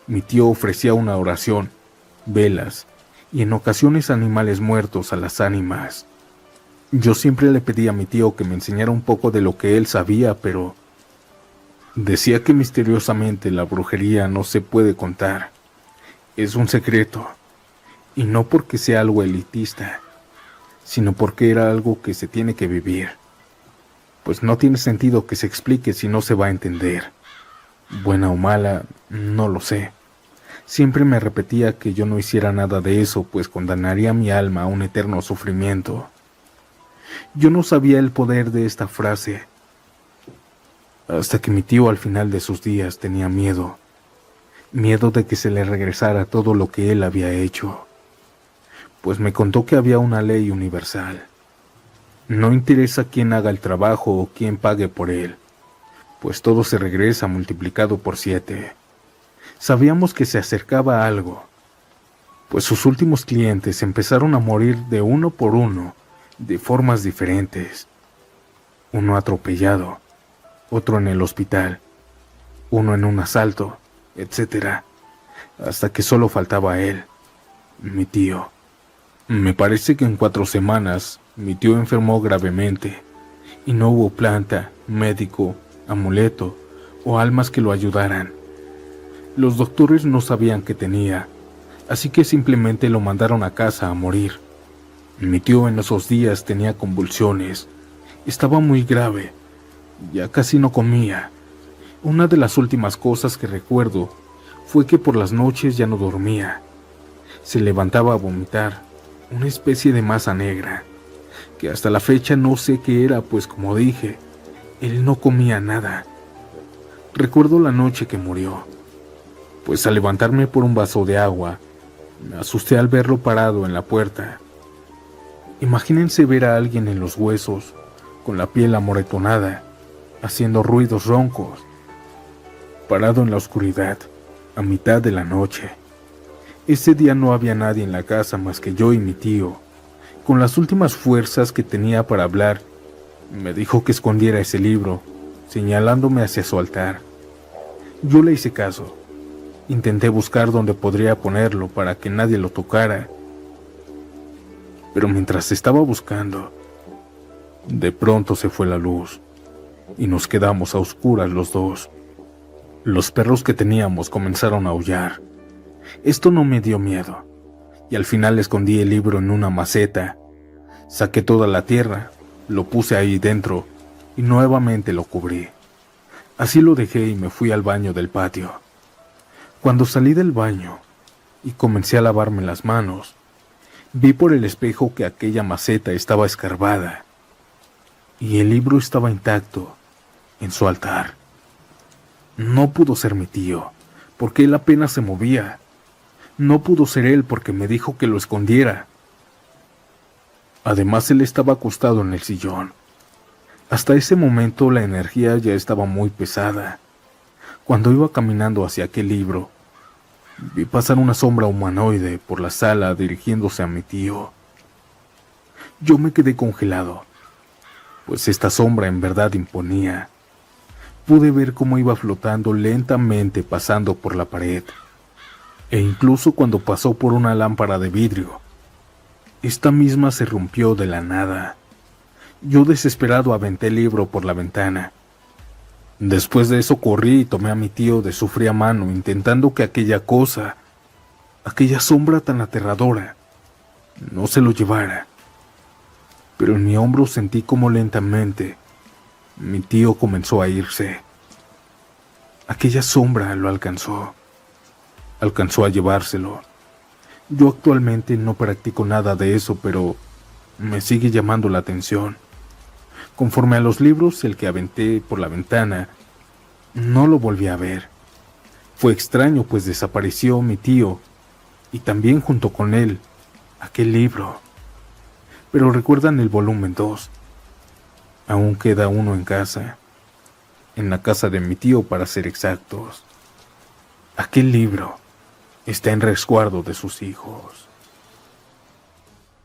mi tío ofrecía una oración, velas y en ocasiones animales muertos a las ánimas. Yo siempre le pedí a mi tío que me enseñara un poco de lo que él sabía, pero decía que misteriosamente la brujería no se puede contar. Es un secreto, y no porque sea algo elitista, sino porque era algo que se tiene que vivir. pues no tiene sentido que se explique si no se va a entender. Buena o mala, no lo sé. Siempre me repetía que yo no hiciera nada de eso, pues condenaría mi alma a un eterno sufrimiento. Yo no sabía el poder de esta frase, hasta que mi tío al final de sus días tenía miedo. Miedo de que se le regresara todo lo que él había hecho. Pues me contó que había una ley universal. No interesa quién haga el trabajo o quién pague por él, pues todo se regresa multiplicado por 7. Sabíamos que se acercaba algo, pues sus últimos clientes empezaron a morir de uno por uno, de formas diferentes. Uno atropellado, otro en el hospital, uno en un asalto, etc. Hasta que solo faltaba él, mi tío. Me parece que en 4 semanas mi tío enfermó gravemente y no hubo planta, médico, amuleto o almas que lo ayudaran. Los doctores no sabían qué tenía, así que simplemente lo mandaron a casa a morir. Mi tío en esos días tenía convulsiones, estaba muy grave, ya casi no comía. Una de las últimas cosas que recuerdo fue que por las noches ya no dormía. Se levantaba a vomitar, una especie de masa negra, que hasta la fecha no sé qué era, pues como dije, él no comía nada. Recuerdo la noche que murió, pues al levantarme por un vaso de agua, me asusté al verlo parado en la puerta. Imagínense ver a alguien en los huesos, con la piel amoretonada, haciendo ruidos roncos, parado en la oscuridad, a mitad de la noche. Ese día no había nadie en la casa más que yo y mi tío. Con las últimas fuerzas que tenía para hablar, me dijo que escondiera ese libro, señalándome hacia su altar. Yo le hice caso. Intenté buscar dónde podría ponerlo para que nadie lo tocara. Pero mientras estaba buscando, de pronto se fue la luz y nos quedamos a oscuras los dos. Los perros que teníamos comenzaron a aullar. Esto no me dio miedo, y al final escondí el libro en una maceta. Saqué toda la tierra, lo puse ahí dentro y nuevamente lo cubrí. Así lo dejé y me fui al baño del patio. Cuando salí del baño y comencé a lavarme las manos, vi por el espejo que aquella maceta estaba escarbada y el libro estaba intacto en su altar. No pudo ser mi tío, porque él apenas se movía. No pudo ser él porque me dijo que lo escondiera. Además, él estaba acostado en el sillón. Hasta ese momento la energía ya estaba muy pesada. Cuando iba caminando hacia aquel libro, vi pasar una sombra humanoide por la sala dirigiéndose a mi tío. Yo me quedé congelado, pues esta sombra en verdad imponía. Pude ver cómo iba flotando lentamente pasando por la pared, e incluso cuando pasó por una lámpara de vidrio, esta misma se rompió de la nada. Yo desesperado aventé el libro por la ventana. Después de eso corrí y tomé a mi tío de su fría mano, intentando que aquella cosa, aquella sombra tan aterradora, no se lo llevara. Pero en mi hombro sentí como lentamente mi tío comenzó a irse. Aquella sombra lo alcanzó a llevárselo. Yo actualmente no practico nada de eso, pero me sigue llamando la atención. Conforme a los libros, el que aventé por la ventana, no lo volví a ver. Fue extraño, pues desapareció mi tío, y también junto con él, aquel libro. Pero recuerdan el volumen 2. Aún queda uno en casa, en la casa de mi tío para ser exactos. Aquel libro está en resguardo de sus hijos.